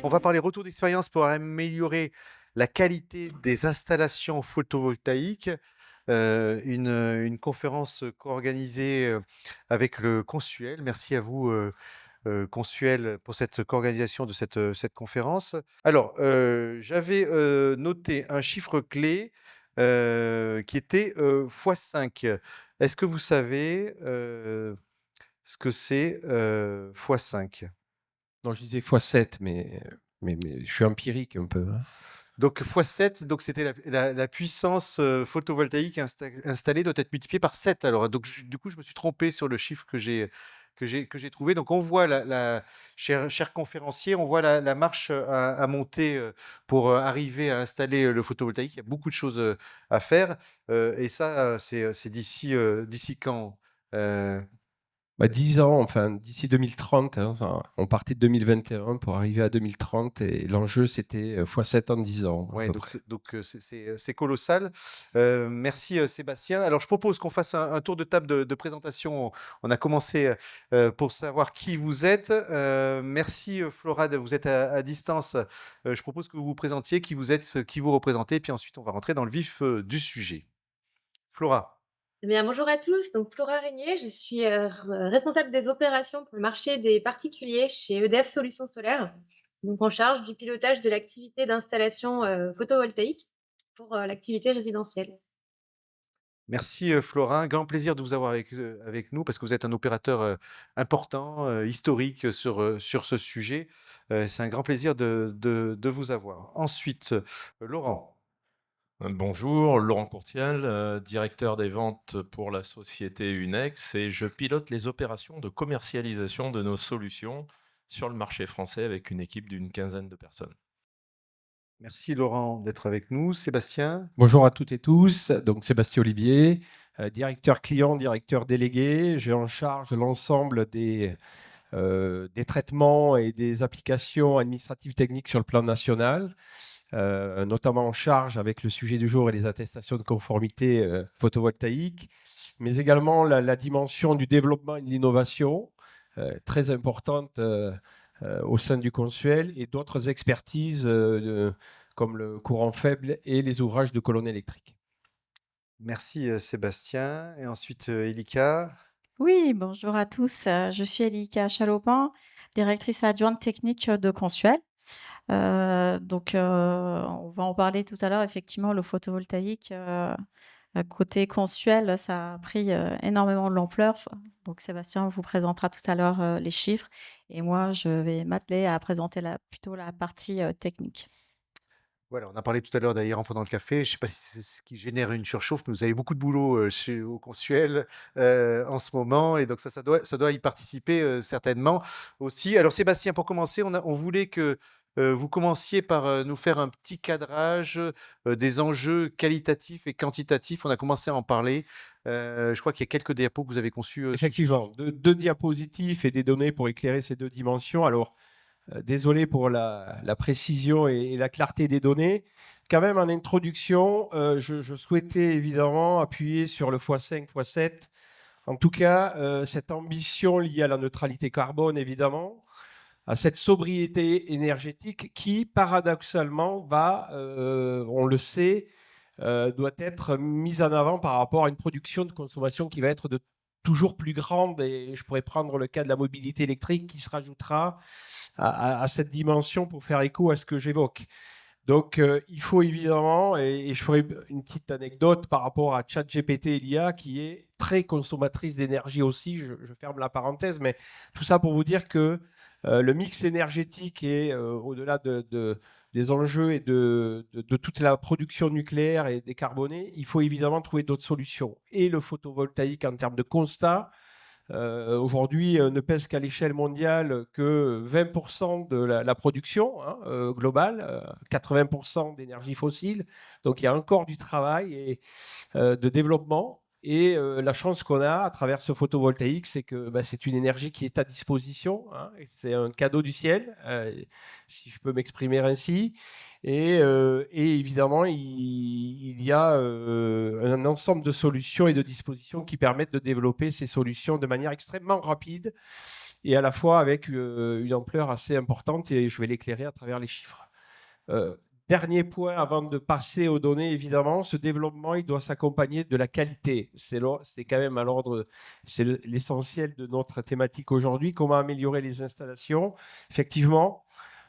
On va parler retour d'expérience pour améliorer la qualité des installations photovoltaïques. Une conférence co-organisée avec le Consuel. Merci à vous, Consuel, pour cette co-organisation de cette conférence. Alors, j'avais noté un chiffre clé qui était x5. Est-ce que vous savez ce que c'est x5? Non, je disais x7, mais je suis empirique un peu, hein. Donc x7, donc c'était la puissance, photovoltaïque installée doit être multipliée par 7 alors. Donc du coup, je me suis trompé sur le chiffre que j'ai trouvé. Donc on voit cher conférencier, on voit la marche, à monter, pour, arriver à installer, le photovoltaïque. Il y a beaucoup de choses, à faire, et ça, c'est d'ici quand? Heu, 10 ans, enfin d'ici 2030, hein, on partait de 2021 pour arriver à 2030 et l'enjeu c'était x7 en 10 ans à Ouais, peu donc près. c'est colossal. Merci, Sébastien. Alors je propose qu'on fasse un tour de table de présentation. On a commencé, pour savoir qui vous êtes. Merci, Flora, vous êtes à distance. Je propose que vous vous présentiez, qui vous êtes, qui vous représentez, puis ensuite on va rentrer dans le vif, du sujet. Flora? Eh bien, bonjour à tous, donc Flora Régnier, je suis responsable des opérations pour le marché des particuliers chez EDF Solutions Solaires, donc en charge du pilotage de l'activité d'installation photovoltaïque pour l'activité résidentielle. Merci, Flora. Un grand plaisir de vous avoir avec nous parce que vous êtes un opérateur, important, historique sur ce sujet. C'est un grand plaisir de vous avoir. Ensuite, Laurent. Bonjour, Laurent Courtial, directeur des ventes pour la société Unex et je pilote les opérations de commercialisation de nos solutions sur le marché français avec une équipe d'une quinzaine de personnes. Merci Laurent d'être avec nous. Sébastien? Bonjour à toutes et tous, donc Sébastien Olivier, directeur client, directeur délégué. J'ai en charge l'ensemble des traitements et des applications administratives techniques sur le plan national, notamment en charge avec le sujet du jour et les attestations de conformité photovoltaïque, mais également la dimension du développement et de l'innovation, très importante au sein du Consuel, et d'autres expertises comme le courant faible et les ouvrages de colonnes électriques. Merci, Sébastien, et ensuite, Elika. Oui, bonjour à tous. Je suis Elika Chalopin, directrice adjointe technique de Consuel. On va en parler tout à l'heure. Effectivement, le photovoltaïque, côté Consuel, ça a pris énormément de l'ampleur. Donc, Sébastien vous présentera tout à l'heure les chiffres. Et moi, je vais m'atteler à présenter plutôt la partie technique. Voilà, on a parlé tout à l'heure d'ailleurs en prenant le café. Je ne sais pas si c'est ce qui génère une surchauffe, mais vous avez beaucoup de boulot, au Consuel, en ce moment, et donc ça doit y participer, certainement aussi. Alors Sébastien, pour commencer, on voulait que, vous commenciez par, nous faire un petit cadrage, des enjeux qualitatifs et quantitatifs. On a commencé à en parler. Je crois qu'il y a quelques diapos que vous avez conçus, Effectivement, deux diapositives et des données pour éclairer ces deux dimensions. Alors, désolé pour la précision et la clarté des données. Quand même, en introduction, je souhaitais évidemment appuyer sur le x5, x7. En tout cas, cette ambition liée à la neutralité carbone, évidemment, à cette sobriété énergétique qui, paradoxalement, on le sait, doit être mise en avant par rapport à une production de consommation qui va être de toujours plus grande. Et je pourrais prendre le cas de la mobilité électrique qui se rajoutera à cette dimension pour faire écho à ce que j'évoque. Donc, il faut évidemment, et je ferai une petite anecdote par rapport à ChatGPT et l'IA, qui est très consommatrice d'énergie aussi, je ferme la parenthèse, mais tout ça pour vous dire que le mix énergétique est, au-delà des enjeux et de toute la production nucléaire et décarbonée, il faut évidemment trouver d'autres solutions. Et le photovoltaïque, en termes de constat, aujourd'hui, ne pèse qu'à l'échelle mondiale que 20% de la production, hein, globale, 80% d'énergie fossile. Donc, il y a encore du travail de développement. Et la chance qu'on a à travers ce photovoltaïque, c'est que c'est une énergie qui est à disposition, hein, et c'est un cadeau du ciel, si je peux m'exprimer ainsi. Et évidemment, il y a un ensemble de solutions et de dispositions qui permettent de développer ces solutions de manière extrêmement rapide et à la fois avec une ampleur assez importante, et je vais l'éclairer à travers les chiffres. Dernier point avant de passer aux données, évidemment, ce développement, il doit s'accompagner de la qualité. C'est quand même à l'ordre, c'est l'essentiel de notre thématique aujourd'hui. Comment améliorer les installations? Effectivement,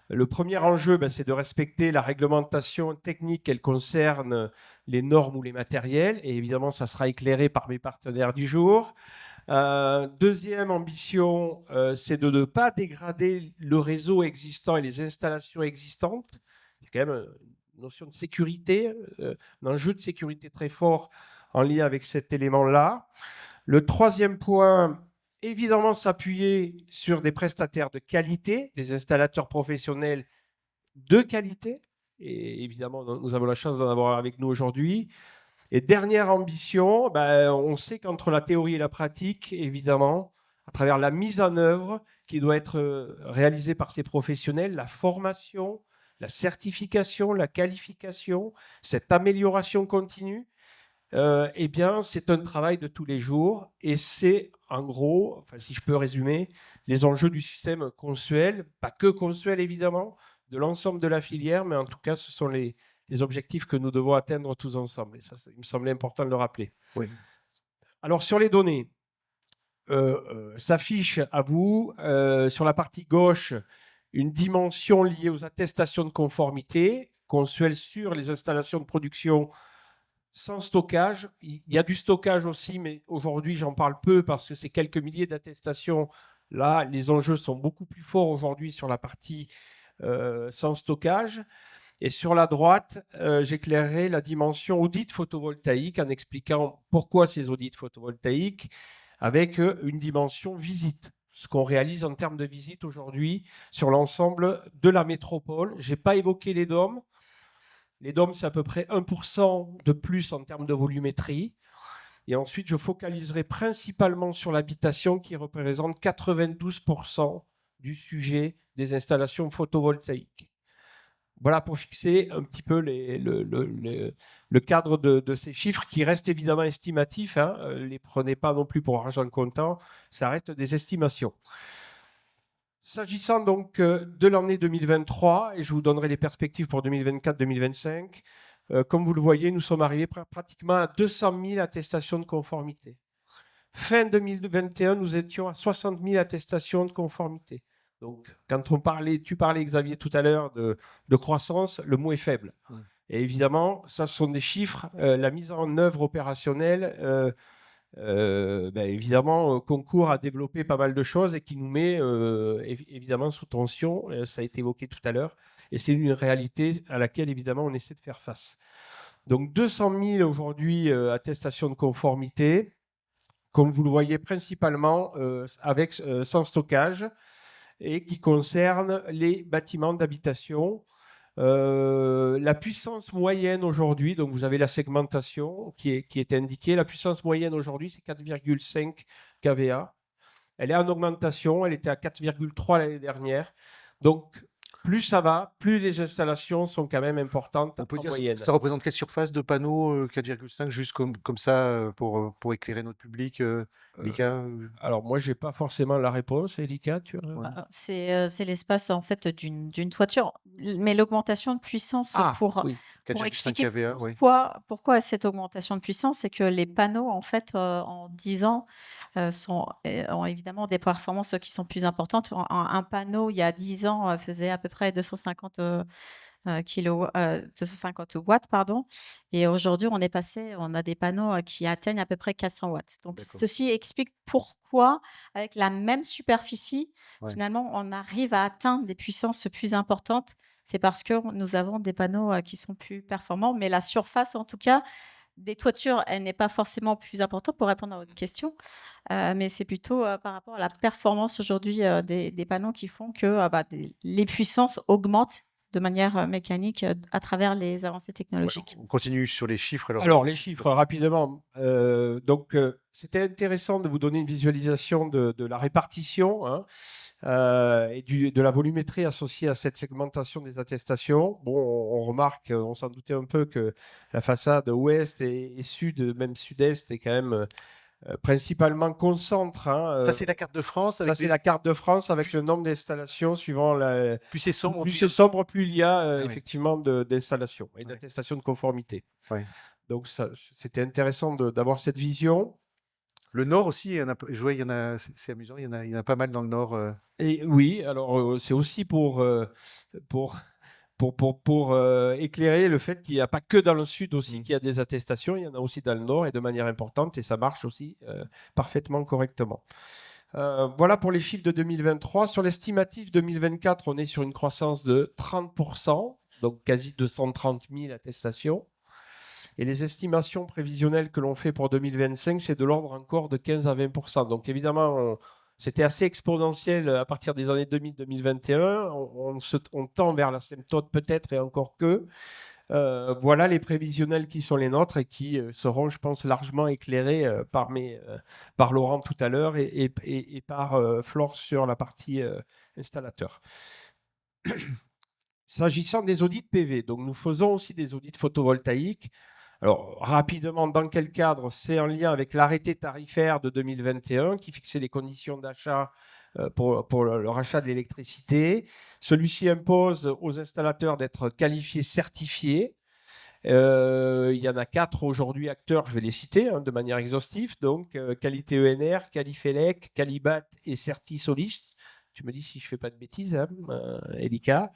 le premier enjeu, c'est de respecter la réglementation technique qu'elle concerne les normes ou les matériels. Et évidemment, ça sera éclairé par mes partenaires du jour. Deuxième ambition, c'est de ne pas dégrader le réseau existant et les installations existantes. C'est quand même une notion de sécurité, un enjeu de sécurité très fort en lien avec cet élément-là. Le troisième point, évidemment, s'appuyer sur des prestataires de qualité, des installateurs professionnels de qualité. Et évidemment, nous avons la chance d'en avoir avec nous aujourd'hui. Et dernière ambition, on sait qu'entre la théorie et la pratique, évidemment, à travers la mise en œuvre qui doit être réalisée par ces professionnels, la formation, la certification, la qualification, cette amélioration continue, eh bien, c'est un travail de tous les jours. Et c'est, en gros, si je peux résumer, les enjeux du système Consuel, pas que Consuel, évidemment, de l'ensemble de la filière, mais en tout cas, ce sont les objectifs que nous devons atteindre tous ensemble. Et ça, il me semblait important de le rappeler. Oui. Alors, sur les données, s'affiche à vous, sur la partie gauche, une dimension liée aux attestations de conformité, Consuel sur les installations de production sans stockage. Il y a du stockage aussi, mais aujourd'hui, j'en parle peu parce que c'est quelques milliers d'attestations. Là, les enjeux sont beaucoup plus forts aujourd'hui sur la partie sans stockage. Et sur la droite, j'éclairerai la dimension audit photovoltaïque en expliquant pourquoi ces audits photovoltaïques avec une dimension visite. Ce qu'on réalise en termes de visite aujourd'hui sur l'ensemble de la métropole. Je n'ai pas évoqué les DOM. Les DOM, c'est à peu près 1% de plus en termes de volumétrie. Et ensuite, je focaliserai principalement sur l'habitation qui représente 92% du sujet des installations photovoltaïques. Voilà pour fixer un petit peu le cadre de ces chiffres qui restent évidemment estimatifs. Ne les prenez pas non plus pour argent comptant, ça reste des estimations. S'agissant donc de l'année 2023, et je vous donnerai les perspectives pour 2024-2025, comme vous le voyez, nous sommes arrivés pratiquement à 200 000 attestations de conformité. Fin 2021, nous étions à 60 000 attestations de conformité. Donc, quand tu parlais, Xavier, tout à l'heure de croissance, le mot est faible. Et évidemment, ça, ce sont des chiffres. La mise en œuvre opérationnelle, évidemment, concourt à développer pas mal de choses et qui nous met évidemment sous tension. Ça a été évoqué tout à l'heure. Et c'est une réalité à laquelle, évidemment, on essaie de faire face. Donc, 200 000 aujourd'hui attestations de conformité, comme vous le voyez principalement sans stockage, et qui concerne les bâtiments d'habitation. La puissance moyenne aujourd'hui, donc vous avez la segmentation qui est indiquée, la puissance moyenne aujourd'hui c'est 4,5 kVA. Elle est en augmentation, elle était à 4,3 l'année dernière. Donc plus ça va, plus les installations sont quand même importantes. On peut dire moyenne. Ça représente quelle surface de panneaux 4,5 juste comme ça pour éclairer notre public, Lika Alors moi j'ai pas forcément la réponse, Elika, tu as... C'est l'espace en fait d'une toiture, mais l'augmentation de puissance pour expliquer pourquoi cette augmentation de puissance, c'est que les panneaux en fait en 10 ans ont évidemment des performances qui sont plus importantes. Un panneau il y a 10 ans faisait à peu près 250 watts, pardon. Et aujourd'hui, on a des panneaux qui atteignent à peu près 400 watts. Donc, ceci explique pourquoi, avec la même superficie, finalement, on arrive à atteindre des puissances plus importantes. C'est parce que nous avons des panneaux qui sont plus performants, mais la surface, en tout cas, des toitures, elle n'est pas forcément plus importante pour répondre à votre question, mais c'est plutôt par rapport à la performance aujourd'hui des panneaux qui font que les puissances augmentent de manière mécanique à travers les avancées technologiques. On continue sur les chiffres. Alors les chiffres, rapidement. Donc, c'était intéressant de vous donner une visualisation de la répartition, hein, et de la volumétrie associée à cette segmentation des attestations. Bon, on remarque, on s'en doutait un peu, que la façade ouest et sud, même sud-est, est quand même principalement concentre. Hein, Ça, c'est la carte de France. ça, c'est la carte de France avec le nombre d'installations suivant la. Plus c'est sombre, Plus c'est sombre, plus il y a oui. effectivement d'installations et d'attestations de conformité. Ouais. Donc, c'était intéressant d'avoir cette vision. Le nord aussi, je vois, il y en a, c'est amusant, il y en a pas mal dans le nord. Et oui, alors c'est aussi pour éclairer le fait qu'il n'y a pas que dans le sud aussi qu'il y a des attestations, il y en a aussi dans le nord et de manière importante, et ça marche aussi parfaitement correctement. Voilà pour les chiffres de 2023. Sur l'estimatif 2024, on est sur une croissance de 30%, donc quasi 230 000 attestations. Et les estimations prévisionnelles que l'on fait pour 2025, c'est de l'ordre encore de 15 à 20%. Donc évidemment, c'était assez exponentiel à partir des années 2000-2021. On tend vers l'asymptote peut-être, et encore que. Voilà les prévisionnels qui sont les nôtres et qui seront, je pense, largement éclairés par Laurent tout à l'heure et par Flore sur la partie installateur. S'agissant des audits PV, donc nous faisons aussi des audits photovoltaïques. Alors, rapidement, dans quel cadre? C'est en lien avec l'arrêté tarifaire de 2021 qui fixait les conditions d'achat pour le rachat de l'électricité. Celui-ci impose aux installateurs d'être qualifiés certifiés. Il y en a 4 aujourd'hui acteurs, je vais les citer de manière exhaustive. Donc, Qualité ENR, Qualifelec, Qualibat et Certisolist. Tu me dis si je ne fais pas de bêtises, Elika.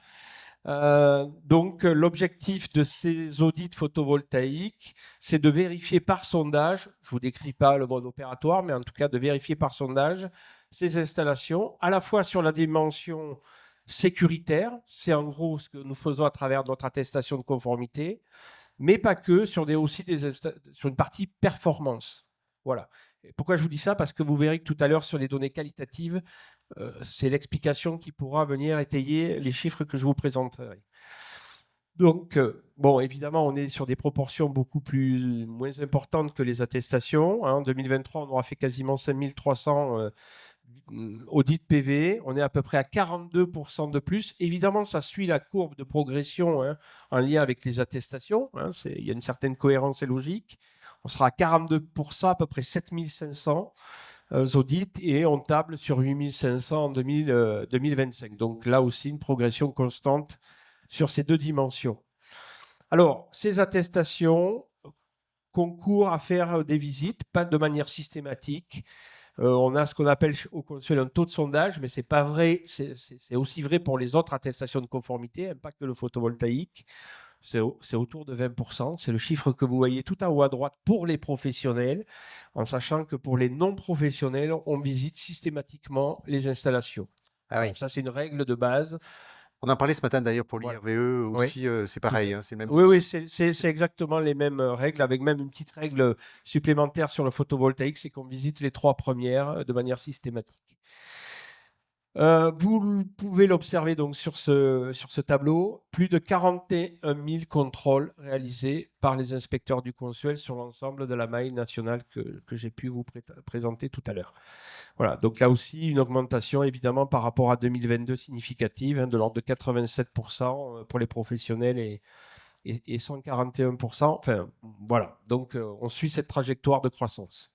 Donc, l'objectif de ces audits photovoltaïques, c'est de vérifier par sondage, je ne vous décris pas le mode opératoire, mais en tout cas de vérifier par sondage ces installations, à la fois sur la dimension sécuritaire, c'est en gros ce que nous faisons à travers notre attestation de conformité, mais pas que, sur une partie performance. Voilà. Et pourquoi je vous dis ça? Parce que vous verrez que tout à l'heure, sur les données qualitatives, c'est l'explication qui pourra venir étayer les chiffres que je vous présenterai. Donc, bon, évidemment, on est sur des proportions moins importantes que les attestations. En 2023, on aura fait quasiment 5300 audits PV. On est à peu près à 42% de plus. Évidemment, ça suit la courbe de progression en lien avec les attestations. Il y a une certaine cohérence et logique. On sera à 42%, à peu près 7500 audits, et on table sur 8500 en 2025. Donc là aussi, une progression constante sur ces deux dimensions. Alors, ces attestations concourent à faire des visites, pas de manière systématique. On a ce qu'on appelle au Consuel un taux de sondage, mais c'est pas vrai. C'est aussi vrai pour les autres attestations de conformité, pas que le photovoltaïque. C'est autour de 20%. C'est le chiffre que vous voyez tout en haut à droite pour les professionnels, en sachant que pour les non-professionnels, on visite systématiquement les installations. Ah oui. Donc ça, c'est une règle de base. On en parlait ce matin d'ailleurs pour Voilà. l'IRVE aussi, c'est pareil, c'est le même. Oui, c'est exactement les mêmes règles, avec même une petite règle supplémentaire sur le photovoltaïque, c'est qu'on visite les 3 premières de manière systématique. Vous pouvez l'observer donc sur ce tableau, plus de 41 000 contrôles réalisés par les inspecteurs du Consuel sur l'ensemble de la maille nationale que j'ai pu vous présenter tout à l'heure. Voilà, donc là aussi une augmentation évidemment par rapport à 2022 significative, de l'ordre de 87% pour les professionnels et 141%. Enfin, voilà, donc on suit cette trajectoire de croissance.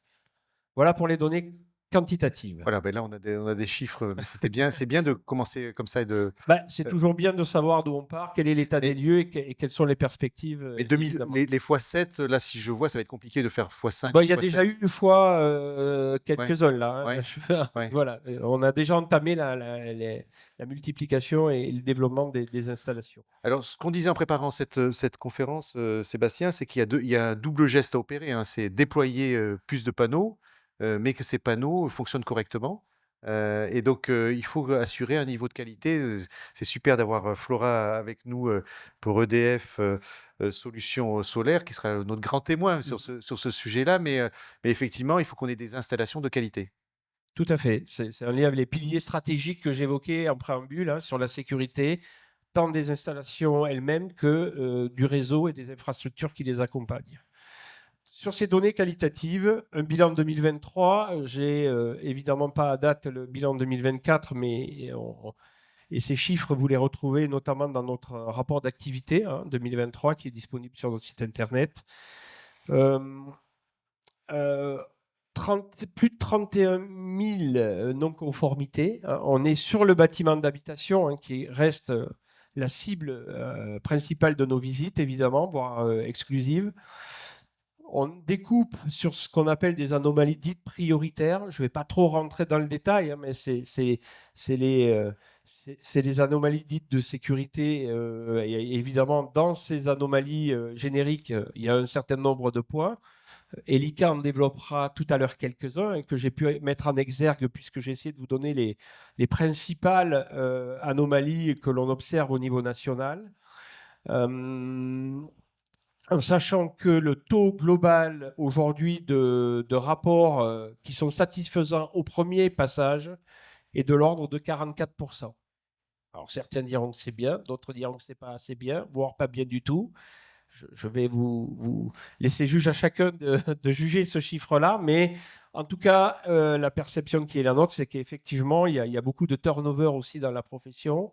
Voilà pour les données quantitative. Voilà, ben là on a des chiffres, mais c'est bien de commencer comme ça et de. C'est toujours bien de savoir d'où on part, quel est l'état des lieux et quelles sont les perspectives. Mais les x7, là si je vois, ça va être compliqué de faire x5. Il y a déjà eu une fois quelques-uns là. Ouais. Voilà, on a déjà entamé la multiplication et le développement des installations. Alors, ce qu'on disait en préparant cette conférence, Sébastien, c'est qu'il y a un double geste à opérer. C'est déployer plus de panneaux, mais que ces panneaux fonctionnent correctement. Et donc, il faut assurer un niveau de qualité. C'est super d'avoir Flora avec nous pour EDF Solutions Solaires, qui sera notre grand témoin sur ce sujet-là. Mais effectivement, il faut qu'on ait des installations de qualité. Tout à fait. C'est un lien avec les piliers stratégiques que j'évoquais en préambule sur la sécurité, tant des installations elles-mêmes que du réseau et des infrastructures qui les accompagnent. Sur ces données qualitatives, un bilan 2023, j'ai évidemment pas à date le bilan 2024, mais et ces chiffres, vous les retrouvez notamment dans notre rapport d'activité 2023 qui est disponible sur notre site internet. Euh, plus de 31 000 non-conformités. On est sur le bâtiment d'habitation qui reste la cible principale de nos visites, évidemment, voire exclusive. On découpe sur ce qu'on appelle des anomalies dites prioritaires. Je ne vais pas trop rentrer dans le détail, mais c'est les anomalies dites de sécurité. Et évidemment, dans ces anomalies génériques, il y a un certain nombre de points. Elika en développera tout à l'heure quelques-uns que j'ai pu mettre en exergue puisque j'ai essayé de vous donner les principales anomalies que l'on observe au niveau national. En sachant que le taux global aujourd'hui de rapports qui sont satisfaisants au premier passage est de l'ordre de 44%. Alors certains diront que c'est bien, d'autres diront que ce n'est pas assez bien, voire pas bien du tout. Je vais vous laisser juge à chacun de juger ce chiffre-là, mais en tout cas, la perception qui est la nôtre, c'est qu'effectivement, il y a beaucoup de turnover aussi dans la profession,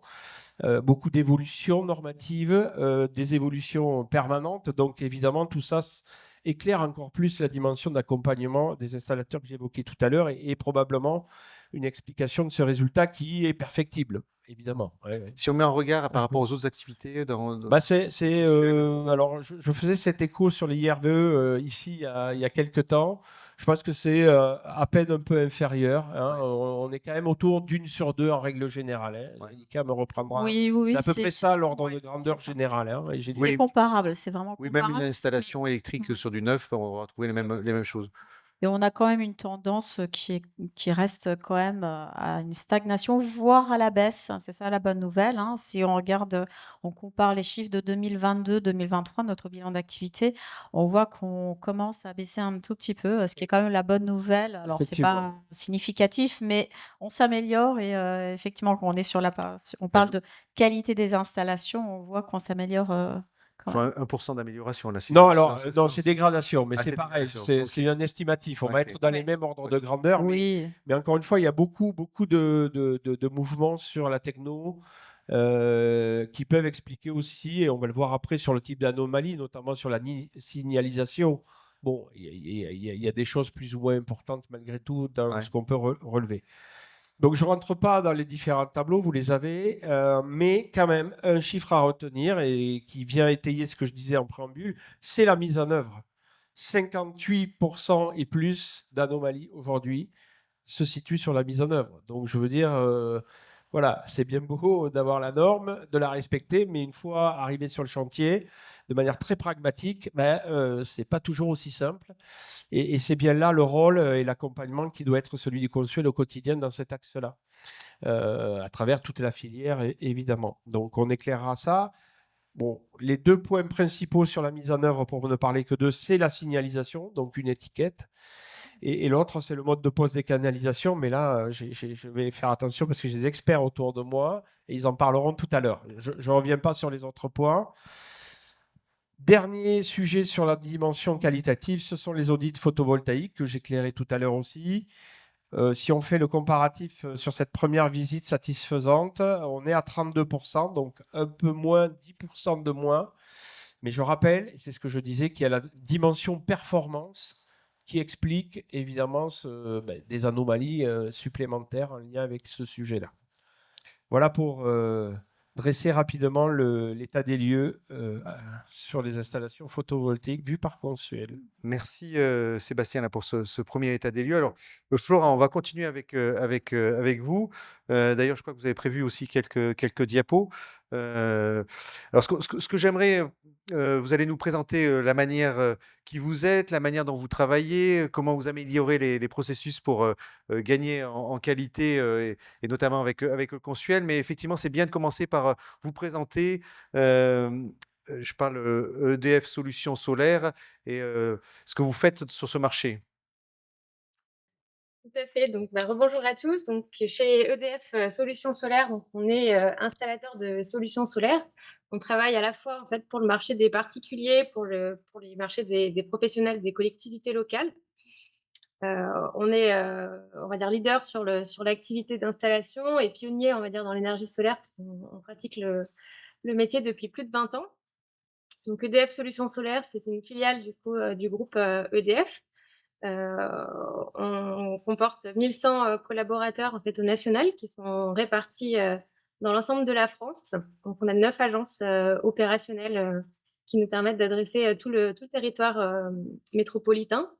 beaucoup d'évolutions normatives, des évolutions permanentes. Donc évidemment, tout ça éclaire encore plus la dimension d'accompagnement des installateurs que j'évoquais tout à l'heure et probablement une explication de ce résultat qui est perfectible. Évidemment. Ouais. Si on met en regard par rapport aux autres activités Bah alors, je faisais cet écho sur les IRVE ici il y a quelques temps. Je pense que c'est à peine un peu inférieur. On est quand même autour d'une sur deux en règle générale. Elika me reprendra. Oui, c'est à peu près ça l'ordre de grandeur générale. C'est comparable, c'est vraiment comparable. Même une installation électrique sur du neuf, on va trouver les mêmes choses. Et on a quand même une tendance qui reste quand même à une stagnation, voire à la baisse. C'est ça la bonne nouvelle. Si on regarde, on compare les chiffres de 2022-2023, notre bilan d'activité, on voit qu'on commence à baisser un tout petit peu, ce qui est quand même la bonne nouvelle. Alors, c'est pas significatif, mais on s'améliore et effectivement, quand on est sur on parle de qualité des installations, on voit qu'on s'améliore. 1% d'amélioration là. Non, alors non, c'est dégradation, mais c'est pareil, c'est un estimatif. On va être dans les mêmes ordres de grandeur, mais encore une fois, il y a beaucoup de mouvements sur la techno qui peuvent expliquer aussi, et on va le voir après sur le type d'anomalie, notamment sur la signalisation. Bon, il y a des choses plus ou moins importantes malgré tout dans ce qu'on peut relever. Donc, je ne rentre pas dans les différents tableaux, vous les avez, mais quand même, un chiffre à retenir et qui vient étayer ce que je disais en préambule, c'est la mise en œuvre. 58% et plus d'anomalies aujourd'hui se situent sur la mise en œuvre. Donc, je veux dire, voilà, c'est bien beau d'avoir la norme, de la respecter, mais une fois arrivé sur le chantier, de manière très pragmatique, ce n'est pas toujours aussi simple. Et c'est bien là le rôle et l'accompagnement qui doit être celui du consuel au quotidien dans cet axe-là, à travers toute la filière, évidemment. Donc, on éclairera ça. Bon, les deux points principaux sur la mise en œuvre, pour ne parler que d'eux, c'est la signalisation, donc une étiquette. Et l'autre, c'est le mode de pose des canalisations. Mais là, je vais faire attention parce que j'ai des experts autour de moi et ils en parleront tout à l'heure. Je ne reviens pas sur les autres points. Dernier sujet sur la dimension qualitative, ce sont les audits photovoltaïques que j'éclairais tout à l'heure aussi. Si on fait le comparatif sur cette première visite satisfaisante, on est à 32%, donc un peu moins, 10% de moins. Mais je rappelle, et c'est ce que je disais, qu'il y a la dimension performance qui explique évidemment des anomalies supplémentaires en lien avec ce sujet-là. Voilà pour dresser rapidement l'état des lieux sur les installations photovoltaïques vues par Consuel. Merci Sébastien là, pour ce premier état des lieux. Alors, Flora, on va continuer avec vous. D'ailleurs, je crois que vous avez prévu aussi quelques diapos. Alors, ce que j'aimerais, vous allez nous présenter la manière qui vous êtes, la manière dont vous travaillez, comment vous améliorez les processus pour gagner en qualité et notamment avec le Consuel. Mais effectivement, c'est bien de commencer par vous présenter. Je parle EDF Solutions Solaires et ce que vous faites sur ce marché. Tout à fait. Donc, rebonjour à tous. Donc, chez EDF Solutions Solaires, donc on est installateur de solutions solaires. On travaille à la fois en fait pour le marché des particuliers, pour les marchés des professionnels, des collectivités locales. On est, on va dire leader sur l'activité d'installation et pionnier, on va dire, dans l'énergie solaire. On pratique le métier depuis plus de 20 ans. Donc, EDF Solutions Solaires, c'est une filiale du coup du groupe EDF. On comporte 1100 collaborateurs en fait au national qui sont répartis dans l'ensemble de la France. Donc on a 9 agences opérationnelles qui nous permettent d'adresser tout le territoire métropolitain.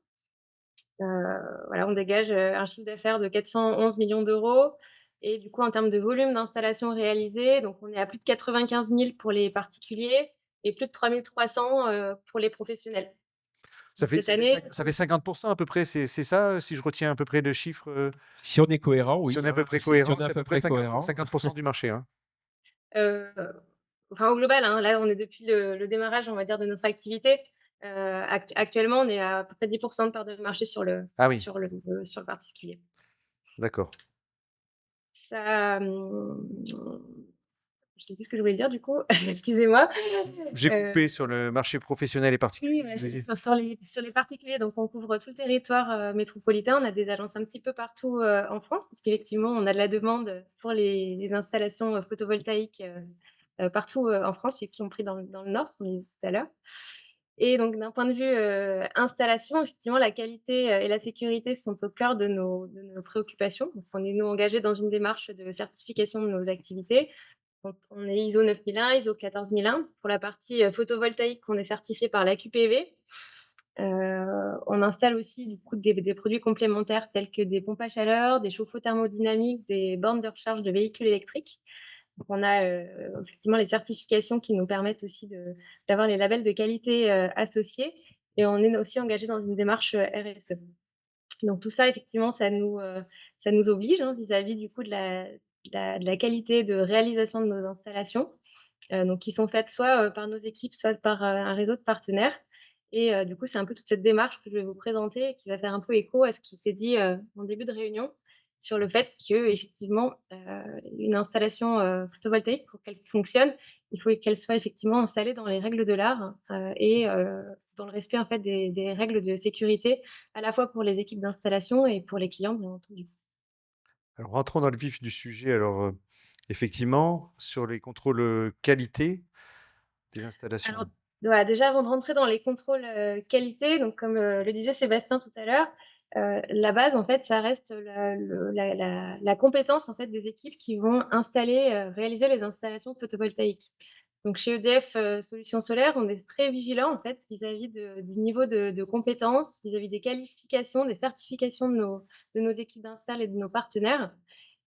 Voilà, on dégage un chiffre d'affaires de 411 millions d'euros. Et du coup, en termes de volume d'installation réalisée, donc on est à plus de 95 000 pour les particuliers et plus de 3 300 pour les professionnels. Ça Donc fait cette ça fait année, cinq ça fait 50 à peu près, c'est ça, si je retiens à peu près le chiffre, Si on est cohérent, si oui, on est à peu hein, près si cohérent, on est à c'est à peu peu près près 50 cohérent. 50 du marché, hein? Heu, enfin au global, hein, là on est depuis le démarrage, on va dire, de notre activité. Actuellement, on est à peu près 10 de part de marché Ah oui, sur le particulier. d'accord. Ça, je sais plus ce que je voulais dire du coup, excusez-moi. J'ai Heu, coupé sur le marché professionnel et oui, particulier, voilà, vous disiez? sur les particuliers, donc on couvre tout le territoire, métropolitain. On a des agences un petit peu partout, en France, parce qu'effectivement, on a de la demande pour les installations, photovoltaïques, partout, en France, et qui ont pris dans le nord, ce qu'on disait tout à l'heure. Et donc d'un point de vue, installation, effectivement, la qualité, et la sécurité sont au cœur de nos préoccupations. Donc on est, nous, engagés dans une démarche de certification de nos activités. Donc on est ISO 9001, ISO 14001. Pour la partie, photovoltaïque, on est certifié par l'AQPV. On installe aussi du coup des produits complémentaires tels que des pompes à chaleur, des chauffe-eau thermodynamiques, des bornes de recharge de véhicules électriques. Donc on a, effectivement les certifications qui nous permettent aussi d'avoir les labels de qualité, associés, et on est aussi engagé dans une démarche, RSE. Donc tout ça, effectivement, ça nous oblige, hein, vis-à-vis du coup de la qualité de réalisation de nos installations, donc qui sont faites soit, par nos équipes, soit par, un réseau de partenaires. Et du coup, c'est un peu toute cette démarche que je vais vous présenter, qui va faire un peu écho à ce qui était dit, en début de réunion, sur le fait qu'effectivement, une installation, photovoltaïque, pour qu'elle fonctionne, il faut qu'elle soit effectivement installée dans les règles de l'art, et dans le respect, en fait, des règles de sécurité, à la fois pour les équipes d'installation et pour les clients, bien entendu. Alors rentrons dans le vif du sujet. Alors, effectivement, sur les contrôles, qualité des installations. Alors, voilà, déjà avant de rentrer dans les contrôles, qualité, donc comme, le disait Sébastien tout à l'heure, la base en fait, ça reste la compétence en fait des équipes qui vont installer, réaliser les installations photovoltaïques. Donc chez EDF, Solutions Solaires, on est très vigilant en fait vis-à-vis du niveau de compétences, vis-à-vis des qualifications, des certifications de nos équipes d'install et de nos partenaires.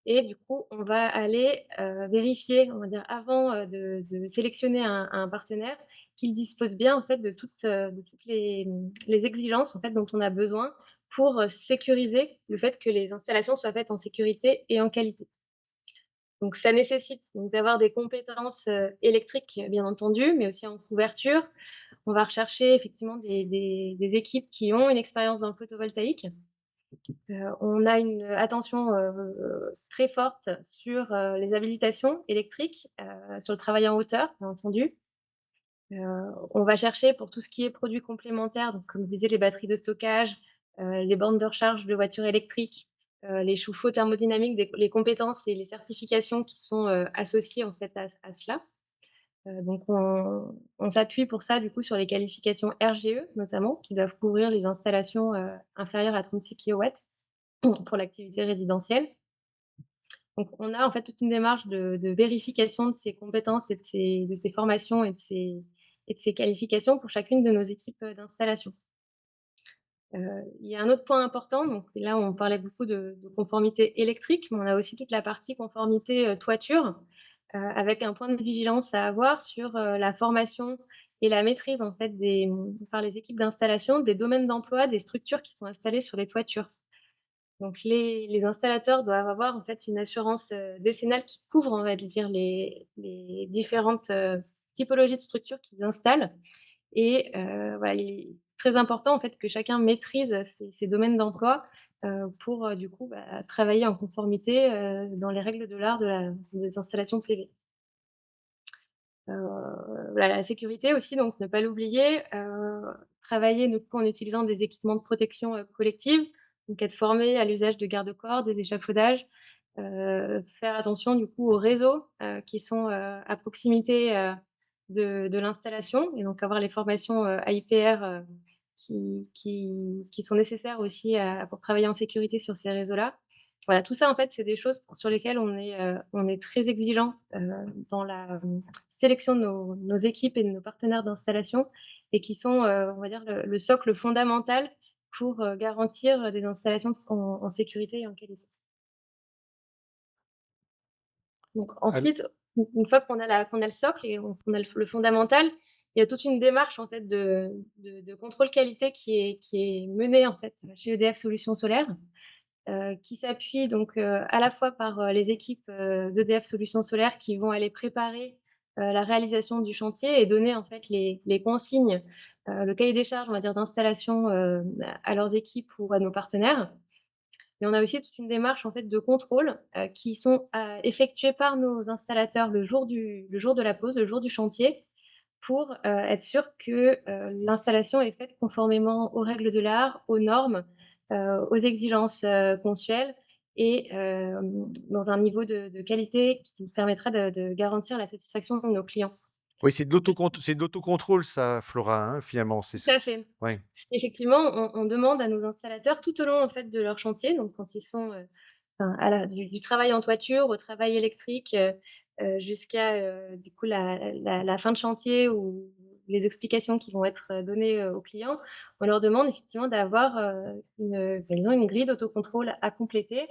Et du coup, on va aller, vérifier, on va dire, avant, de sélectionner un partenaire, qu'il dispose bien, en fait, de toutes les exigences, en fait, dont on a besoin pour, sécuriser le fait que les installations soient faites en sécurité et en qualité. Donc ça nécessite donc d'avoir des compétences, électriques, bien entendu, mais aussi en couverture. On va rechercher effectivement des équipes qui ont une expérience dans le photovoltaïque. On a une attention, très forte sur, les habilitations électriques, sur le travail en hauteur, bien entendu. On va chercher pour tout ce qui est produits complémentaires, donc comme je disais, les batteries de stockage, les bornes de recharge de voitures électriques, les chauffe-eau thermodynamiques, les compétences et les certifications qui sont, associées en fait à cela. Donc on s'appuie pour ça du coup sur les qualifications RGE notamment, qui doivent couvrir les installations, inférieures à 36 kilowatts pour l'activité résidentielle. Donc on a en fait toute une démarche de vérification de ces compétences et de ces formations et de ces qualifications pour chacune de nos équipes, d'installation. Il y a un autre point important, donc là on parlait beaucoup de conformité électrique, mais on a aussi toute la partie conformité, toiture, avec un point de vigilance à avoir sur, la formation et la maîtrise en fait par les équipes d'installation des domaines d'emploi des structures qui sont installées sur les toitures. Donc les installateurs doivent avoir en fait une assurance, décennale qui couvre, on va dire, les différentes, typologies de structures qu'ils installent. Et voilà, il est très important en fait que chacun maîtrise ces domaines d'emploi pour, du coup, travailler en conformité, dans les règles de l'art des installations privées. Voilà, la sécurité aussi, donc ne pas l'oublier, travailler du coup en utilisant des équipements de protection, collective, donc être formé à l'usage de garde-corps, des échafaudages, faire attention du coup aux réseaux, qui sont, à proximité, de l'installation et donc avoir les formations, AIPR, qui sont nécessaires aussi, pour travailler en sécurité sur ces réseaux-là. Voilà, tout ça en fait, c'est des choses sur lesquelles on est très exigeant, dans la, sélection de nos équipes et de nos partenaires d'installation et qui sont, on va dire le socle fondamental pour, garantir des installations en sécurité et en qualité. Donc Al ensuite, une fois qu'on a le socle et qu'on a le fondamental, il y a toute une démarche en fait de contrôle qualité qui est menée en fait chez EDF Solutions Solaires, qui s'appuie donc, à la fois par, les équipes, d'EDF Solutions Solaires qui vont aller préparer, la réalisation du chantier et donner en fait les consignes, le cahier des charges on va dire d'installation, à leurs équipes ou à nos partenaires. Mais on a aussi toute une démarche en fait de contrôle, qui sont, effectuées par nos installateurs le jour de la pose, le jour du chantier pour, être sûr que, l'installation est faite conformément aux règles de l'art, aux normes, aux exigences, conçuelles et dans un niveau de qualité qui nous permettra de garantir la satisfaction de nos clients. Oui, c'est de l'autocontrôle ça, Flora, hein, finalement, c'est Tout ce à fait. ouais. Effectivement, on demande à nos installateurs tout au long en fait de leur chantier, donc quand ils sont, enfin à la du travail en toiture au travail électrique, jusqu'à, du coup la fin de chantier ou les explications qui vont être, données, aux clients. On leur demande effectivement d'avoir, ils ont une grille d'autocontrôle à compléter,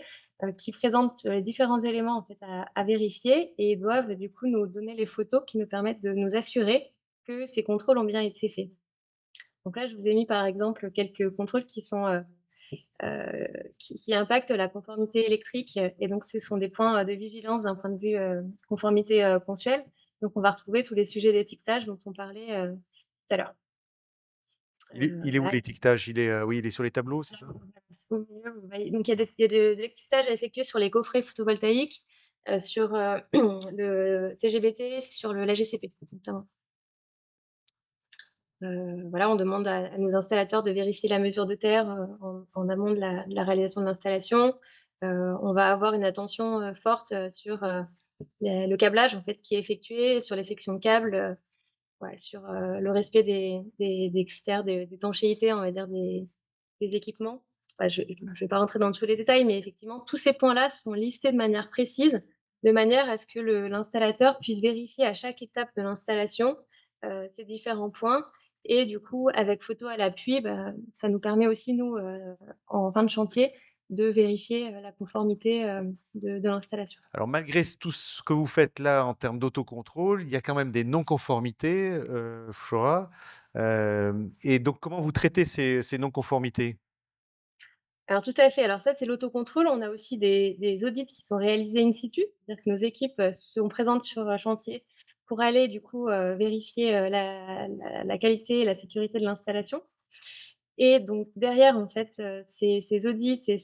qui présente, les différents éléments en fait à vérifier et ils doivent du coup nous donner les photos qui nous permettent de nous assurer que ces contrôles ont bien été faits. Donc là, je vous ai mis par exemple quelques contrôles qui sont, qui impactent la conformité électrique, et donc ce sont des points, de vigilance d'un point de vue, conformité, conçuelle. Donc on va retrouver tous les sujets d'étiquetage dont on parlait, tout à l'heure. Il est où Voilà. l'étiquetage? Oui, il est sur les tableaux, c'est ça? Au milieu, vous voyez donc il y a de l'étiquetage à effectuer sur les coffrets photovoltaïques, sur, le TGBT, sur l'AGCP notamment. Voilà, on demande à nos installateurs de vérifier la mesure de terre, en amont de la réalisation de l'installation. On va avoir une attention, forte, sur, le câblage en fait qui est effectué, sur les sections de câbles, ouais, sur, le respect des critères d'étanchéité, on va dire des équipements. Bah, je vais pas rentrer dans tous les détails, mais effectivement tous ces points-là sont listés de manière précise, de manière à ce que l'installateur puisse vérifier à chaque étape de l'installation, ces différents points et du coup avec photo à l'appui, ça nous permet aussi nous, en fin de chantier, de vérifier, la conformité, de l'installation. Alors malgré tout ce que vous faites là en termes d'autocontrôle, il y a quand même des non-conformités, Flora, et donc comment vous traitez ces non-conformités? Alors tout à fait, alors ça c'est l'autocontrôle. On a aussi des audits qui sont réalisés in situ, c'est-à-dire que nos équipes, sont présentes sur un chantier pour aller du coup, vérifier, la qualité et la sécurité de l'installation et donc derrière en fait, ces audits et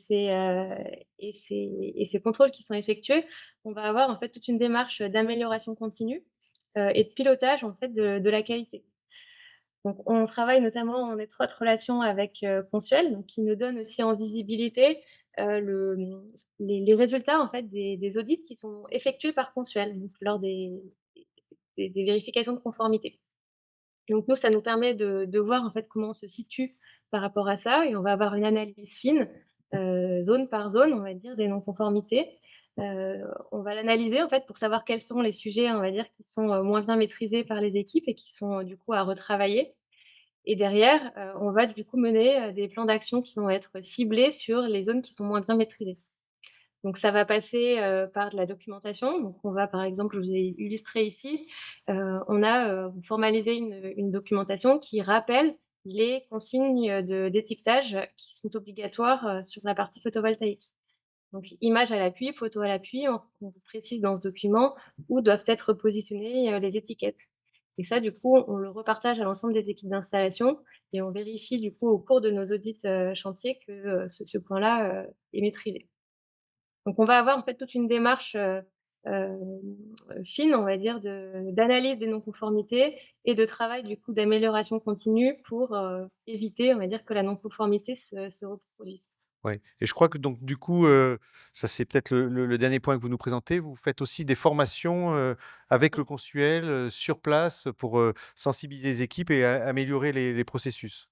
ces contrôles qui sont effectués, on va avoir en fait toute une démarche, d'amélioration continue, et de pilotage en fait de la qualité. Donc on travaille notamment en étroite relation avec, Consuel, donc qui nous donne aussi en visibilité, les résultats en fait des audits qui sont effectués par Consuel, donc lors des vérifications de conformité. Donc nous, ça nous permet de voir en fait comment on se situe par rapport à ça et on va avoir une analyse fine, zone par zone, on va dire, des non-conformités. On va l'analyser en fait pour savoir quels sont les sujets, on va dire, qui sont, moins bien maîtrisés par les équipes et qui sont, du coup à retravailler. Et derrière, on va du coup mener, des plans d'action qui vont être ciblés sur les zones qui sont moins bien maîtrisées. Donc ça va passer, par de la documentation. Donc on va par exemple, je vous ai illustré ici, on a, formalisé une documentation qui rappelle les consignes, d'étiquetage qui sont obligatoires, sur la partie photovoltaïque. Donc image à l'appui, photo à l'appui, on précise dans ce document où doivent être positionnées, les étiquettes. Et ça, du coup, on le repartage à l'ensemble des équipes d'installation et on vérifie, du coup, au cours de nos audits chantier que ce point-là est maîtrisé. Donc, on va avoir en fait toute une démarche fine, on va dire, d'analyse des non-conformités et de travail, du coup, d'amélioration continue pour éviter, on va dire, que la non-conformité se reproduise. Ouais, et je crois que donc du coup, ça c'est peut-être le dernier point que vous nous présentez, vous faites aussi des formations, avec le consuel, sur place pour, sensibiliser les équipes et améliorer les processus?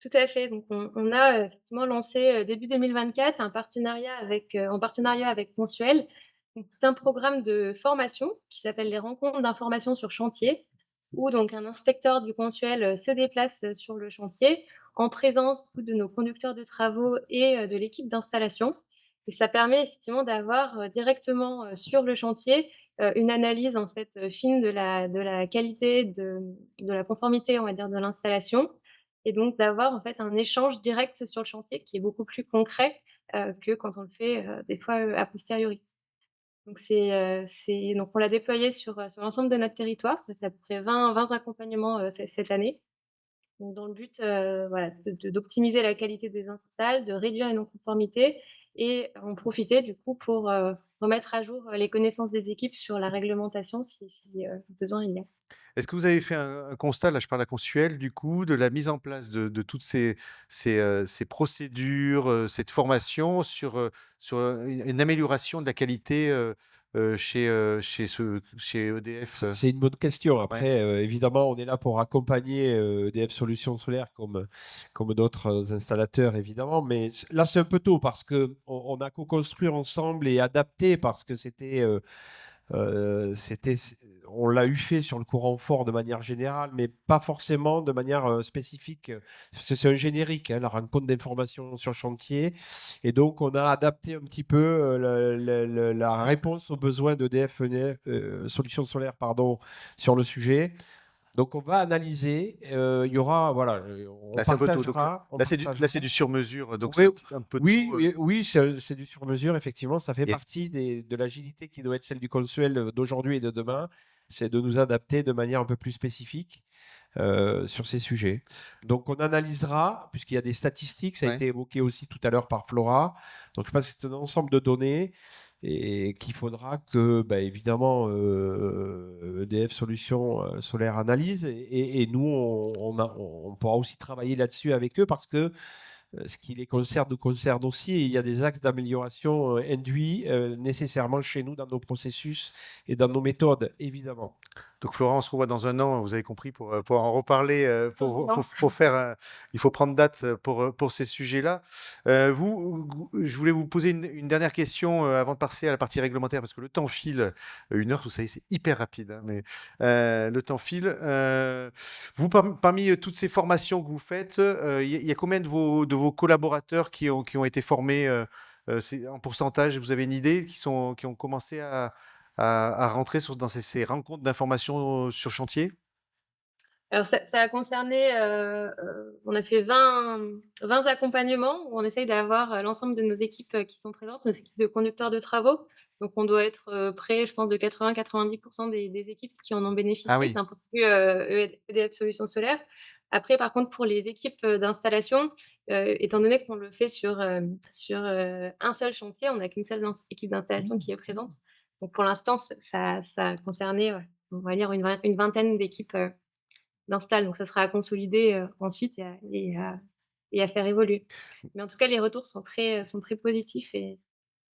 Tout à fait, donc on a, effectivement lancé, début 2024 un partenariat en partenariat avec Consuel, donc tout un programme de formation qui s'appelle les rencontres d'information sur chantier, où donc un inspecteur du Consuel, se déplace, sur le chantier en présence du coup de nos conducteurs de travaux et de l'équipe d'installation et ça permet effectivement d'avoir, directement, sur le chantier, une analyse en fait, fine de la qualité de la conformité, on va dire, de l'installation et donc d'avoir en fait un échange direct sur le chantier qui est beaucoup plus concret, que quand on le fait, des fois, a posteriori. Donc donc on l'a déployé sur l'ensemble de notre territoire. Ça fait à peu près 20 accompagnements, cette année. Donc dans le but, voilà, d'optimiser la qualité des installs, de réduire les non-conformités et en profiter du coup pour, remettre à jour, les connaissances des équipes sur la réglementation si besoin il y a. Est-ce que vous avez fait un constat, là je parle à Consuel du coup, de la mise en place de toutes ces procédures, cette formation sur, une amélioration de la qualité, chez EDF? C'est une bonne question. Ouais. Après, évidemment, on est là pour accompagner EDF Solutions Solaires comme d'autres installateurs, évidemment. Mais là, c'est un peu tôt parce qu'on a co-construit ensemble et adapté parce que c'était, on l'a eu fait sur le courant fort de manière générale, mais pas forcément de manière spécifique. C'est un générique, hein, la rencontre d'informations sur chantier. Et donc, on a adapté un petit peu la réponse aux besoins d'EDF Solutions Solaires pardon, sur le sujet. Donc, on va analyser. Il y aura, voilà, on Là, c'est un peu tôt. Donc, partagera. là, c'est du sur-mesure, donc Oui, c'est un peu oui, tôt. oui, c'est du sur-mesure, effectivement. Ça fait Et partie de l'agilité qui doit être celle du Consuel d'aujourd'hui et de demain. C'est de nous adapter de manière un peu plus spécifique sur ces sujets. Donc, on analysera, puisqu'il y a des statistiques, ça a ouais. été évoqué aussi tout à l'heure par Flora. Donc, je pense que c'est un ensemble de données et qu'il faudra que, bah, évidemment, EDF Solutions Solaires analyse et nous, on pourra aussi travailler là-dessus avec eux parce que ce qui les concerne nous concerne aussi. Et il y a des axes d'amélioration induits nécessairement chez nous dans nos processus et dans nos méthodes, évidemment. Donc Florent, on se revoit dans un an, vous avez compris, pour en reparler, Absolument. pour faire il faut prendre date pour ces sujets-là. Je voulais vous poser une dernière question avant de passer à la partie réglementaire, parce que le temps file. 1 heure, vous savez, c'est hyper rapide, hein, mais le temps file. Vous, parmi toutes ces formations que vous faites, il y a combien de vos collaborateurs qui ont été formés en pourcentage, vous avez une idée, qui ont commencé à rentrer dans ces rencontres d'informations sur chantier? Alors ça a concerné, on a fait 20 accompagnements où on essaye d'avoir, l'ensemble de nos équipes, qui sont présentes, nos équipes de conducteurs de travaux. Donc on doit être, près, je pense, de 80-90 des équipes qui en ont Ah bénéficié oui, d'un point de vue, EDF Solutions Solaires. Après, par contre, pour les équipes, d'installation, étant donné qu'on le fait sur un seul chantier, on n'a qu'une seule équipe d'installation qui est présente. Donc pour l'instant, ça a concerné, ouais, on va dire une vingtaine d'équipes, d'install, donc ça sera à consolider, ensuite et à faire évoluer. Mais en tout cas, les retours sont très positifs et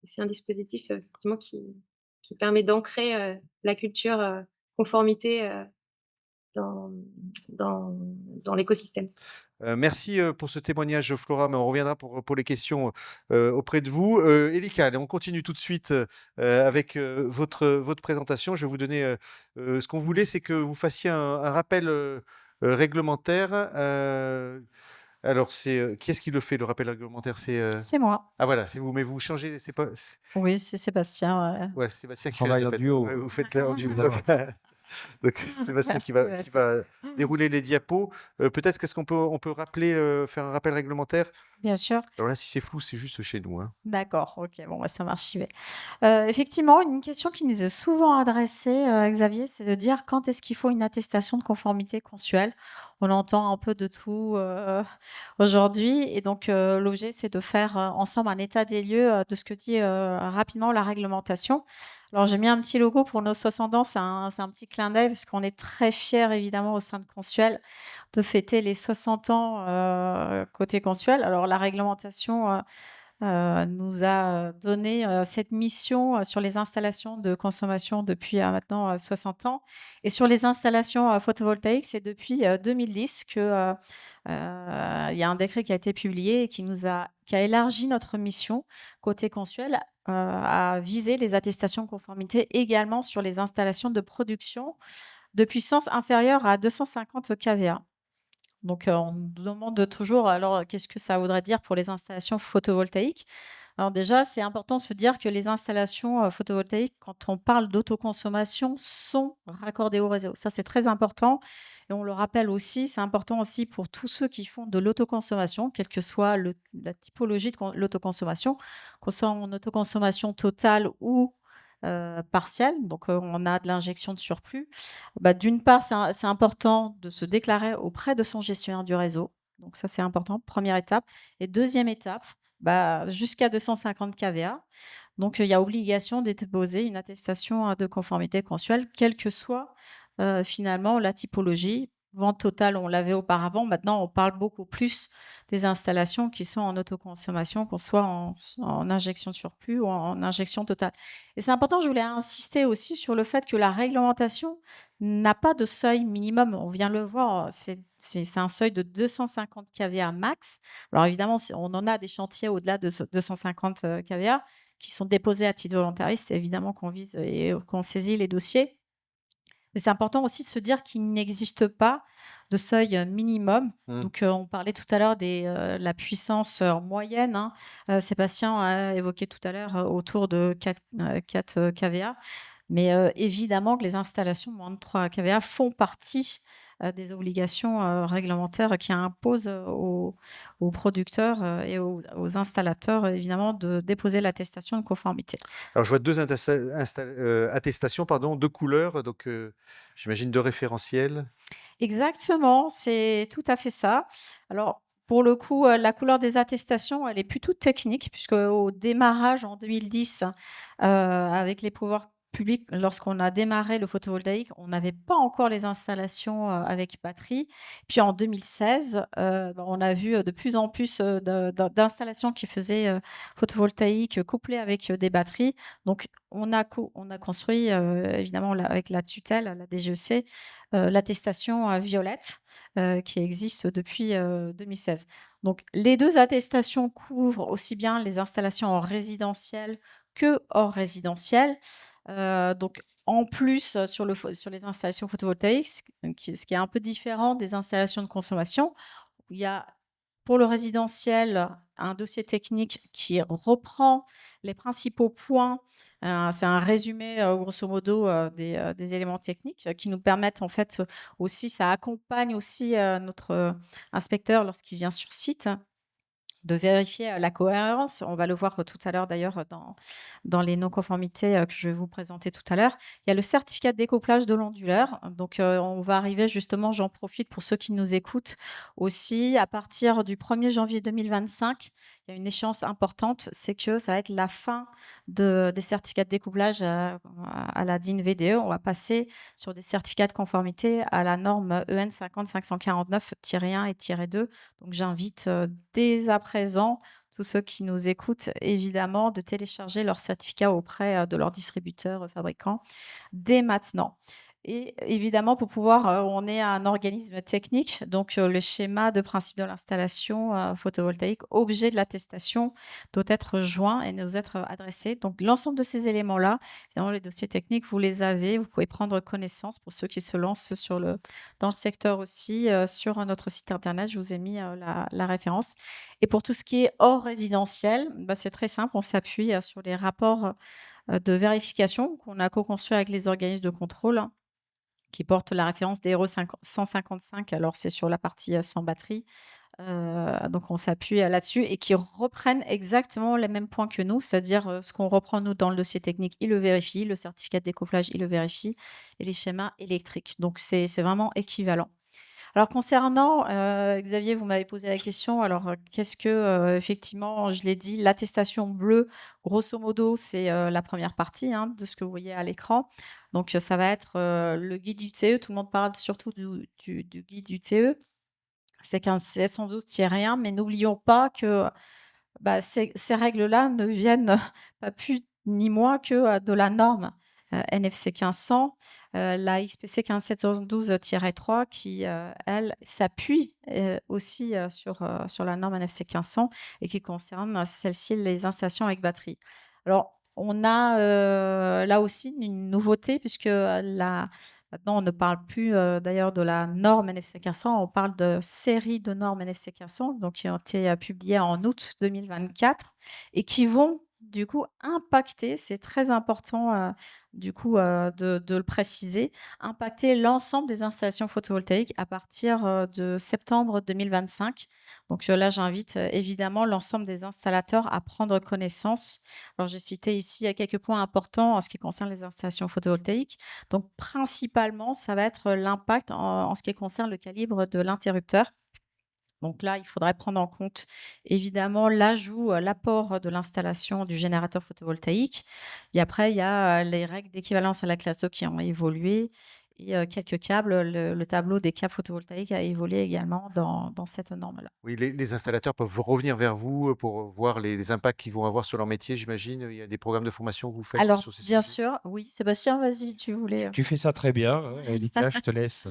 c'est un dispositif, effectivement qui permet d'ancrer, la culture, conformité, dans dans dans l'écosystème. merci pour ce témoignage, Flora, mais on reviendra pour les questions auprès de vous. Elika, allez, on continue tout de suite avec votre présentation. Je vais vous donner ce qu'on voulait, c'est que vous fassiez un rappel réglementaire. Alors, qui est-ce qui le fait, le rappel réglementaire? C'est moi. Ah voilà, c'est vous, mais vous changez, c'est pas. Oui, c'est Sébastien. Ouais, c'est Sébastien qui fait la Travail en tapette. duo. Ouais, vous faites la en duo. Évidemment. Donc Sébastien qui Merci, merci. va dérouler les diapos. Peut-être qu'est-ce on peut rappeler, faire un rappel réglementaire? Bien sûr. Alors là, si c'est flou, c'est juste chez nous, hein. D'accord, OK, bon, bah, ça marche, j'y vais. Effectivement, une question qui nous est souvent adressée, Xavier, c'est de dire quand est-ce qu'il faut une attestation de conformité consuelle? On entend un peu de tout, aujourd'hui et donc l'objet, c'est de faire, ensemble un état des lieux, de ce que dit, rapidement la réglementation. Alors j'ai mis un petit logo pour nos 60 ans, c'est un petit clin d'œil parce qu'on est très fiers évidemment au sein de Consuel de fêter les 60 ans, côté Consuel. Alors la réglementation, nous a donné, cette mission, sur les installations de consommation depuis, maintenant, 60 ans et sur les installations, photovoltaïques, c'est depuis, 2010 que, il y a un décret qui a été publié et qui a élargi notre mission côté Consuel, à viser les attestations de conformité également sur les installations de production de puissance inférieure à 250 kVA. Donc, on nous demande toujours, alors, qu'est-ce que ça voudrait dire pour les installations photovoltaïques? Alors déjà, c'est important de se dire que les installations, photovoltaïques, quand on parle d'autoconsommation, sont raccordées au réseau. Ça, c'est très important et on le rappelle aussi, c'est important aussi pour tous ceux qui font de l'autoconsommation, quelle que soit la typologie de l'autoconsommation, qu'on soit en autoconsommation totale ou partielle, donc on a de l'injection de surplus. Bah, d'une part, c'est important de se déclarer auprès de son gestionnaire du réseau. Donc ça, c'est important, première étape. Et deuxième étape, bah, jusqu'à 250 kVA. Donc, il y a obligation de déposer une attestation de conformité consuelle, quelle que soit finalement la typologie. Vente totale, on l'avait auparavant. Maintenant, on parle beaucoup plus des installations qui sont en autoconsommation, qu'on soit en injection de surplus ou en injection totale. Et c'est important, je voulais insister aussi sur le fait que la réglementation n'a pas de seuil minimum. On vient le voir, c'est un seuil de 250 kVA max. Alors évidemment, on en a des chantiers au-delà de 250 kVA qui sont déposés à titre volontariste. C'est évidemment qu'on vise et qu'on saisit les dossiers. Mais c'est important aussi de se dire qu'il n'existe pas de seuil minimum. Mmh. Donc, on parlait tout à l'heure de la puissance moyenne, hein. Sébastien a évoqué tout à l'heure autour de 4 kVA. Mais évidemment que les installations de moins de 3 kVA font partie des obligations réglementaires qui imposent aux producteurs et aux installateurs, évidemment, de déposer l'attestation de conformité. Alors je vois 2 attestations, pardon, 2 couleurs, donc j'imagine 2 référentiels. Exactement, c'est tout à fait ça. Alors, pour le coup, la couleur des attestations, elle est plutôt technique puisque au démarrage en 2010, avec les pouvoirs publics, lorsqu'on a démarré le photovoltaïque, on n'avait pas encore les installations, avec batterie. Puis en 2016, bah, on a vu, de plus en plus, d'installations qui faisaient, photovoltaïque couplées avec, des batteries. Donc on a construit, évidemment avec la tutelle, la DGEC, l'attestation, violette, qui existe depuis, 2016. Donc les 2 attestations couvrent aussi bien les installations en résidentiel que hors résidentiel. Donc en plus, sur les installations photovoltaïques, ce qui est un peu différent des installations de consommation, il y a pour le résidentiel, un dossier technique qui reprend les principaux points. C'est un résumé, grosso modo, des éléments techniques, qui nous permettent en fait, aussi ça accompagne aussi, notre, inspecteur lorsqu'il vient sur site de vérifier, la cohérence. On va le voir, tout à l'heure d'ailleurs, dans les non-conformités, que je vais vous présenter tout à l'heure. Il y a le certificat de découplage de l'onduleur. Donc, on va arriver justement, j'en profite pour ceux qui nous écoutent aussi, à partir du 1er janvier 2025, il y a une échéance importante, c'est que ça va être la fin des certificats de découplage, à la DIN VDE. On va passer sur des certificats de conformité à la norme EN 50549-1 et -2. Donc j'invite, dès à présent tous ceux qui nous écoutent, évidemment, de télécharger leur certificat auprès, de leur distributeur, fabricant, dès maintenant. Et évidemment, pour pouvoir, on est un organisme technique, donc le schéma de principe de l'installation, photovoltaïque, objet de l'attestation, doit être joint et nous être adressé. Donc l'ensemble de ces éléments-là, évidemment, les dossiers techniques, vous les avez, vous pouvez prendre connaissance pour ceux qui se lancent dans le secteur aussi, sur notre site internet, je vous ai mis, la référence. Et pour tout ce qui est hors résidentiel, bah, c'est très simple, on s'appuie, sur les rapports, de vérification qu'on a co-conçus avec les organismes de contrôle, hein. qui porte la référence des 155. Alors, c'est sur la partie sans batterie. Donc, on s'appuie là-dessus et qui reprennent exactement les mêmes points que nous, c'est-à-dire ce qu'on reprend nous dans le dossier technique, il le vérifie, le certificat de découplage, il le vérifie, et les schémas électriques. Donc, c'est vraiment équivalent. Alors concernant, Xavier, vous m'avez posé la question, alors, qu'est-ce que, effectivement, je l'ai dit, l'attestation bleue, grosso modo, c'est, la première partie, hein, de ce que vous voyez à l'écran. Donc, ça va être, le guide du TE. Tout le monde parle surtout du guide du TE. C'est qu'un CS112-1, mais n'oublions pas que, bah, ces règles-là ne viennent pas plus ni moins que, de la norme, NFC 1500, la XPC 15712-3 qui, elle, s'appuie, aussi, sur la norme NFC 1500 et qui concerne, celle-ci, les installations avec batterie. Alors, on a, là aussi une nouveauté puisque, maintenant on ne parle plus, d'ailleurs de la norme NFC 1500, on parle de série de normes NFC 1500, donc qui ont été, publiées en août 2024 et qui vont du coup impacter, c'est très important, du coup, de le préciser, impacter l'ensemble des installations photovoltaïques à partir, de septembre 2025. Donc, là, j'invite, évidemment l'ensemble des installateurs à prendre connaissance. Alors, j'ai cité ici, quelques points importants en ce qui concerne les installations photovoltaïques. Donc, principalement, ça va être l'impact en ce qui concerne le calibre de l'interrupteur. Donc là, il faudrait prendre en compte évidemment l'ajout, l'apport de l'installation du générateur photovoltaïque. Et après, il y a les règles d'équivalence à la classe eau qui ont évolué et quelques câbles. Le tableau des câbles photovoltaïques a évolué également dans cette norme-là. Oui, les installateurs peuvent revenir vers vous pour voir les impacts qu'ils vont avoir sur leur métier, j'imagine. Il y a des programmes de formation que vous faites Alors, sur ces bien sujets? sûr, oui. Sébastien, vas-y, tu voulais. Tu fais ça très bien, hein, Elika, je te laisse.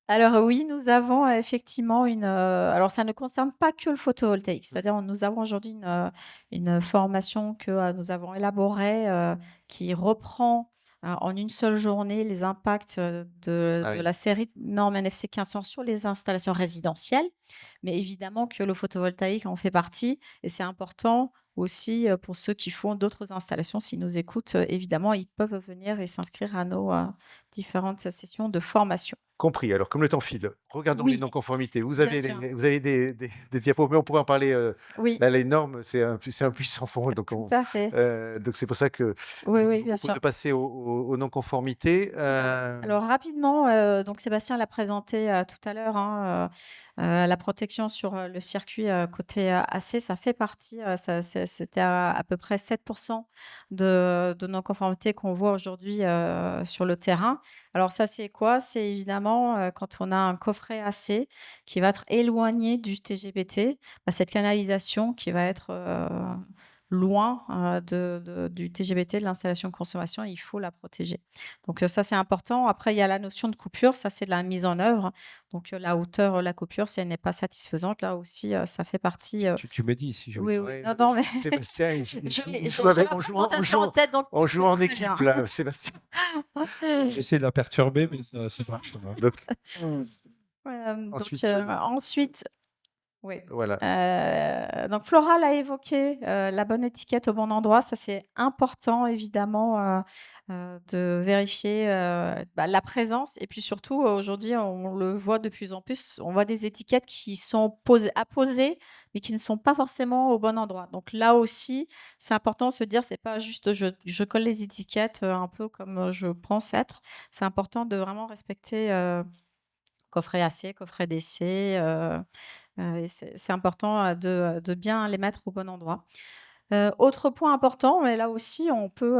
Alors oui, nous avons effectivement alors ça ne concerne pas que le photovoltaïque, c'est-à-dire nous avons aujourd'hui une formation que, nous avons élaborée, qui reprend, en une seule journée les impacts, Ah de oui. la série norme NFC 1500 sur les installations résidentielles. Mais évidemment que le photovoltaïque en fait partie et c'est important aussi, pour ceux qui font d'autres installations. S'ils nous écoutent, évidemment, ils peuvent venir et s'inscrire à nos, différentes sessions de formation. Compris. Alors, comme le temps file, regardons les Oui, non-conformités. Vous bien avez, sûr. vous avez des diapos, mais on pourra en parler. Oui, Là, les normes, c'est un puissant fond. tout à fait. Donc c'est pour ça que Oui, je oui, vous bien propose sûr. de passer aux non-conformités. Alors rapidement, donc Sébastien l'a présenté, tout à l'heure, hein, la protection sur, le circuit, côté, AC, ça fait partie, c'était à peu près 7 de non-conformité qu'on voit aujourd'hui, sur le terrain. Alors ça, c'est quoi? C'est évidemment, quand on a un coffret AC qui va être éloigné du TGBT, bah, cette canalisation qui va être, loin, du TGBT, de l'installation de consommation, il faut la protéger. Donc ça, c'est important. Après, il y a la notion de coupure, ça, c'est de la mise en œuvre. Donc la hauteur, la coupure, si elle n'est pas satisfaisante, là aussi, ça fait partie, Tu me dis si je oui, oui. Ouais, Non, non, mais Sébastien, j'ai joue avec, ma présentation en tête, donc on joue c'est en très équipe, bien. là, Sébastien. j'essaie de la perturber, mais ça marche pas. Donc, Donc ensuite, ensuite, oui. voilà. Donc Flora l'a évoqué, la bonne étiquette au bon endroit, ça c'est important évidemment, de vérifier, bah, la présence et puis surtout aujourd'hui on le voit de plus en plus, on voit des étiquettes qui sont apposées mais qui ne sont pas forcément au bon endroit. Donc là aussi, c'est important de se dire c'est pas juste je colle les étiquettes, un peu comme, je pense être. C'est important de vraiment respecter, coffret AC, coffret DC, et c'est important, de bien les mettre au bon endroit. Autre point important, mais là aussi on peut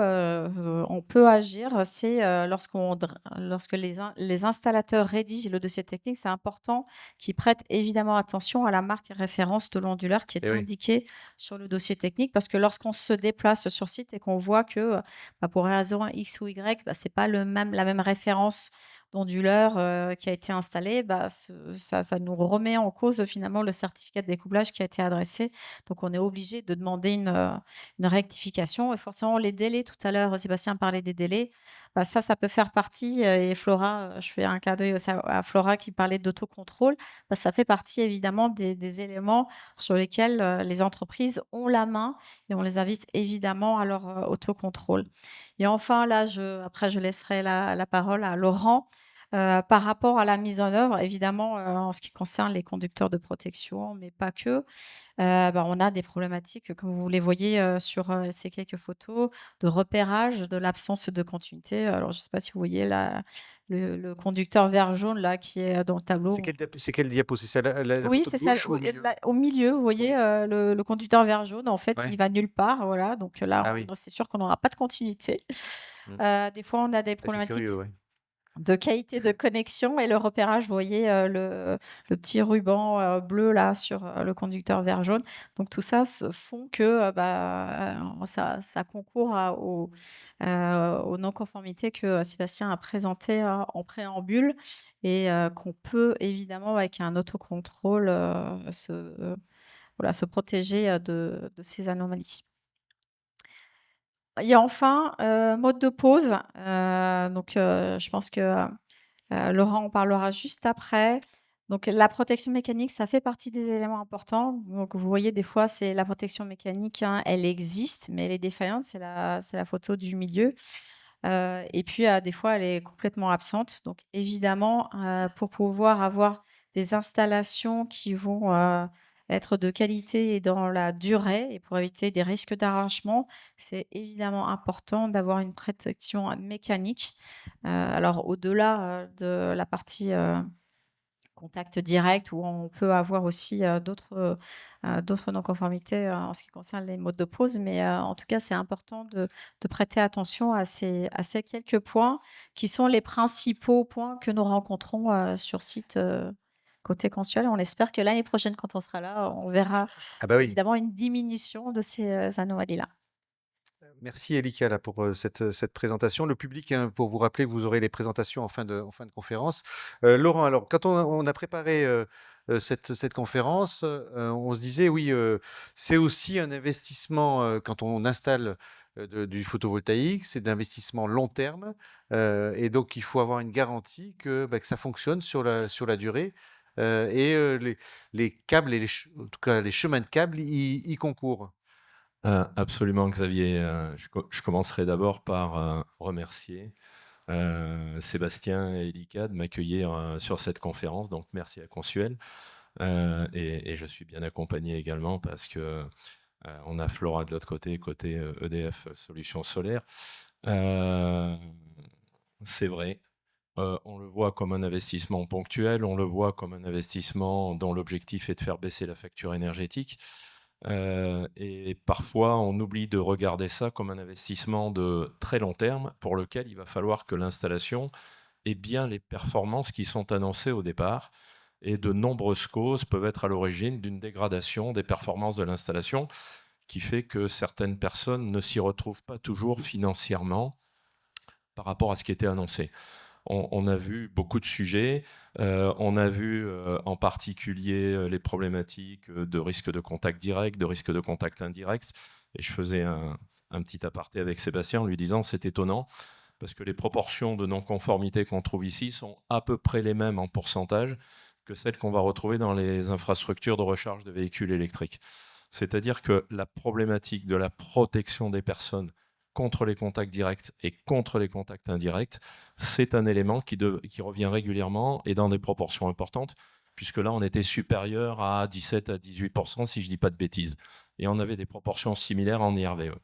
agir, c'est, lorsque les installateurs rédigent le dossier technique, c'est important qu'ils prêtent évidemment attention à la marque référence de l'onduleur qui est Eh oui. indiquée sur le dossier technique. Parce que lorsqu'on se déplace sur site et qu'on voit que, bah, pour raison X ou Y, bah, c'est pas la même référence d'onduleur, qui a été installée, bah, ça nous remet en cause finalement le certificat de découplage qui a été adressé. Donc on est obligé de demander une rectification et forcément les délais, tout à l'heure, Sébastien parlait des délais, bah, ça peut faire partie, et Flora, je fais un clin d'œil aussi à Flora qui parlait d'autocontrôle, bah, ça fait partie évidemment des éléments sur lesquels, les entreprises ont la main et on les invite évidemment à leur, autocontrôle. Et enfin là, après je laisserai la parole à Laurent. Par rapport à la mise en œuvre, évidemment, en ce qui concerne les conducteurs de protection, mais pas que, on a des problématiques, comme vous les voyez, sur, ces quelques photos, de repérage de l'absence de continuité. Alors je ne sais pas si vous voyez là, le conducteur vert jaune là qui est dans le tableau. C'est quelle diapo? C'est celle la Oui, photo de c'est ça, gauche ou au oui, milieu? là, au milieu, vous voyez, Oui. le conducteur vert jaune, en fait, il Ouais. va nulle part, voilà, donc là, Ah oui. c'est sûr qu'on n'aura pas de continuité. Mmh. Des fois, on a des Ah, c'est problématiques curieux, ouais. de qualité de connexion et le repérage, vous voyez, le petit ruban, bleu là sur, le conducteur vert jaune. Donc tout ça se font que, ça concourt aux non-conformités que, Sébastien a présentées, en préambule et qu'on peut évidemment avec un autocontrôle, se protéger, de ces anomalies. Et enfin, mode de pause, je pense que Laurent en parlera juste après. Donc la protection mécanique, ça fait partie des éléments importants. Donc vous voyez, des fois, c'est la protection mécanique, hein, elle existe, mais elle est défaillante. C'est la photo du milieu. Et puis, des fois, elle est complètement absente. Donc évidemment, pour pouvoir avoir des installations qui vont être de qualité et dans la durée, et pour éviter des risques d'arrachement, c'est évidemment important d'avoir une protection mécanique. Alors au-delà, de la partie, contact direct où on peut avoir aussi, d'autres non-conformités, en ce qui concerne les modes de pause. Mais, en tout cas, c'est important de prêter attention à ces quelques points qui sont les principaux points que nous rencontrons, sur site, côté Consuel. On espère que l'année prochaine, quand on sera là, on verra Ah bah oui. évidemment une diminution de ces, anomalies-là. Merci Elika là pour, cette présentation. Le public, hein, pour vous rappeler, vous aurez les présentations en fin de conférence. Laurent, alors quand on a préparé, cette conférence, on se disait oui, c'est aussi un investissement, quand on installe, du photovoltaïque, c'est d'investissement long terme, et donc il faut avoir une garantie que ça fonctionne sur la durée, et les câbles et en tout cas les chemins de câbles y concourent. Absolument, Xavier. Je commencerai d'abord par remercier Sébastien et Elika de m'accueillir sur cette conférence. Donc, merci à Consuel. Et je suis bien accompagné également parce que on a Flora de l'autre côté, côté EDF Solutions Solaires. C'est vrai. On le voit comme un investissement ponctuel, on le voit comme un investissement dont l'objectif est de faire baisser la facture énergétique. Et parfois, on oublie de regarder ça comme un investissement de très long terme pour lequel il va falloir que l'installation ait bien les performances qui sont annoncées au départ. Et de nombreuses causes peuvent être à l'origine d'une dégradation des performances de l'installation qui fait que certaines personnes ne s'y retrouvent pas toujours financièrement par rapport à ce qui était annoncé. On a vu beaucoup de sujets. On a vu en particulier les problématiques de risque de contact direct, de risque de contact indirect. Et je faisais un petit aparté avec Sébastien en lui disant c'est étonnant parce que les proportions de non-conformité qu'on trouve ici sont à peu près les mêmes en pourcentage que celles qu'on va retrouver dans les infrastructures de recharge de véhicules électriques. C'est-à-dire que la problématique de la protection des personnes contre les contacts directs et contre les contacts indirects, c'est un élément qui revient régulièrement et dans des proportions importantes, puisque là, on était supérieur à 17 à 18%, si je ne dis pas de bêtises. Et on avait des proportions similaires en IRVE.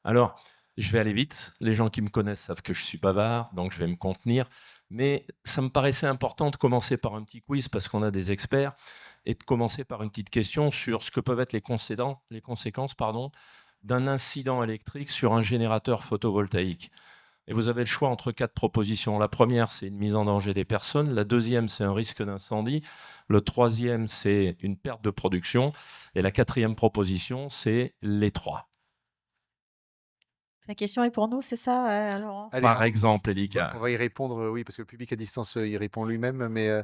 Alors, je vais aller vite. Les gens qui me connaissent savent que je suis bavard, donc je vais me contenir. Mais ça me paraissait important de commencer par un petit quiz, parce qu'on a des experts, et de commencer par une petite question sur ce que peuvent être les conséquences d'un incident électrique sur un générateur photovoltaïque. Et vous avez le choix entre 4 propositions. La première, c'est une mise en danger des personnes. La deuxième, c'est un risque d'incendie. Le troisième, c'est une perte de production. Et la quatrième proposition, c'est les 3. La question est pour nous, c'est ça, Laurent? Allez, Par exemple, on Elika. va y répondre, oui, parce que le public à distance, il répond lui-même, mais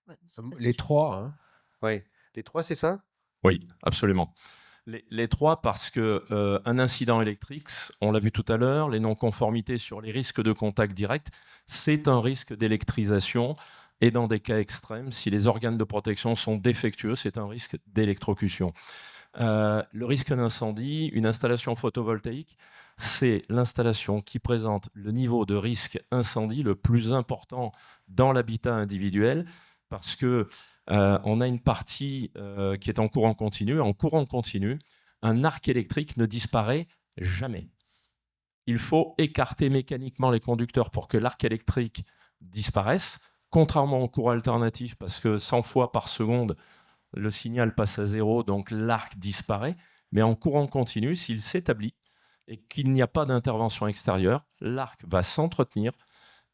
Ouais, c'est pas Les sûr. 3, hein. ouais. Les 3, c'est ça? Oui, absolument. Les 3 parce que un incident électrique, on l'a vu tout à l'heure, les non-conformités sur les risques de contact direct, c'est un risque d'électrisation. Et dans des cas extrêmes, si les organes de protection sont défectueux, c'est un risque d'électrocution. Le risque d'incendie, une installation photovoltaïque, c'est l'installation qui présente le niveau de risque incendie le plus important dans l'habitat individuel, parce que on a une partie qui est en courant continu. En courant continu, un arc électrique ne disparaît jamais. Il faut écarter mécaniquement les conducteurs pour que l'arc électrique disparaisse, contrairement au courant alternatif, parce que 100 fois par seconde, le signal passe à 0, donc l'arc disparaît. Mais en courant continu, s'il s'établit et qu'il n'y a pas d'intervention extérieure, l'arc va s'entretenir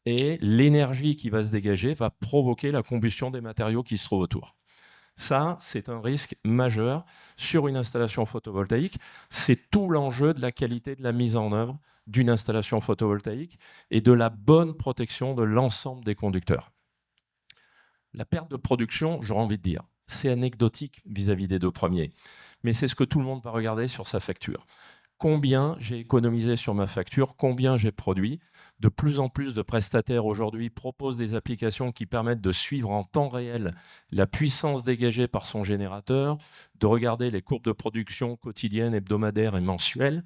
et l'énergie qui va se dégager va provoquer la combustion des matériaux qui se trouvent autour. Ça, c'est un risque majeur sur une installation photovoltaïque. C'est tout l'enjeu de la qualité de la mise en œuvre d'une installation photovoltaïque et de la bonne protection de l'ensemble des conducteurs. La perte de production, j'aurais envie de dire, c'est anecdotique vis-à-vis des deux premiers, mais c'est ce que tout le monde va regarder sur sa facture. Combien j'ai économisé sur ma facture, combien j'ai produit. De plus en plus de prestataires aujourd'hui proposent des applications qui permettent de suivre en temps réel la puissance dégagée par son générateur, de regarder les courbes de production quotidiennes, hebdomadaires et mensuelles.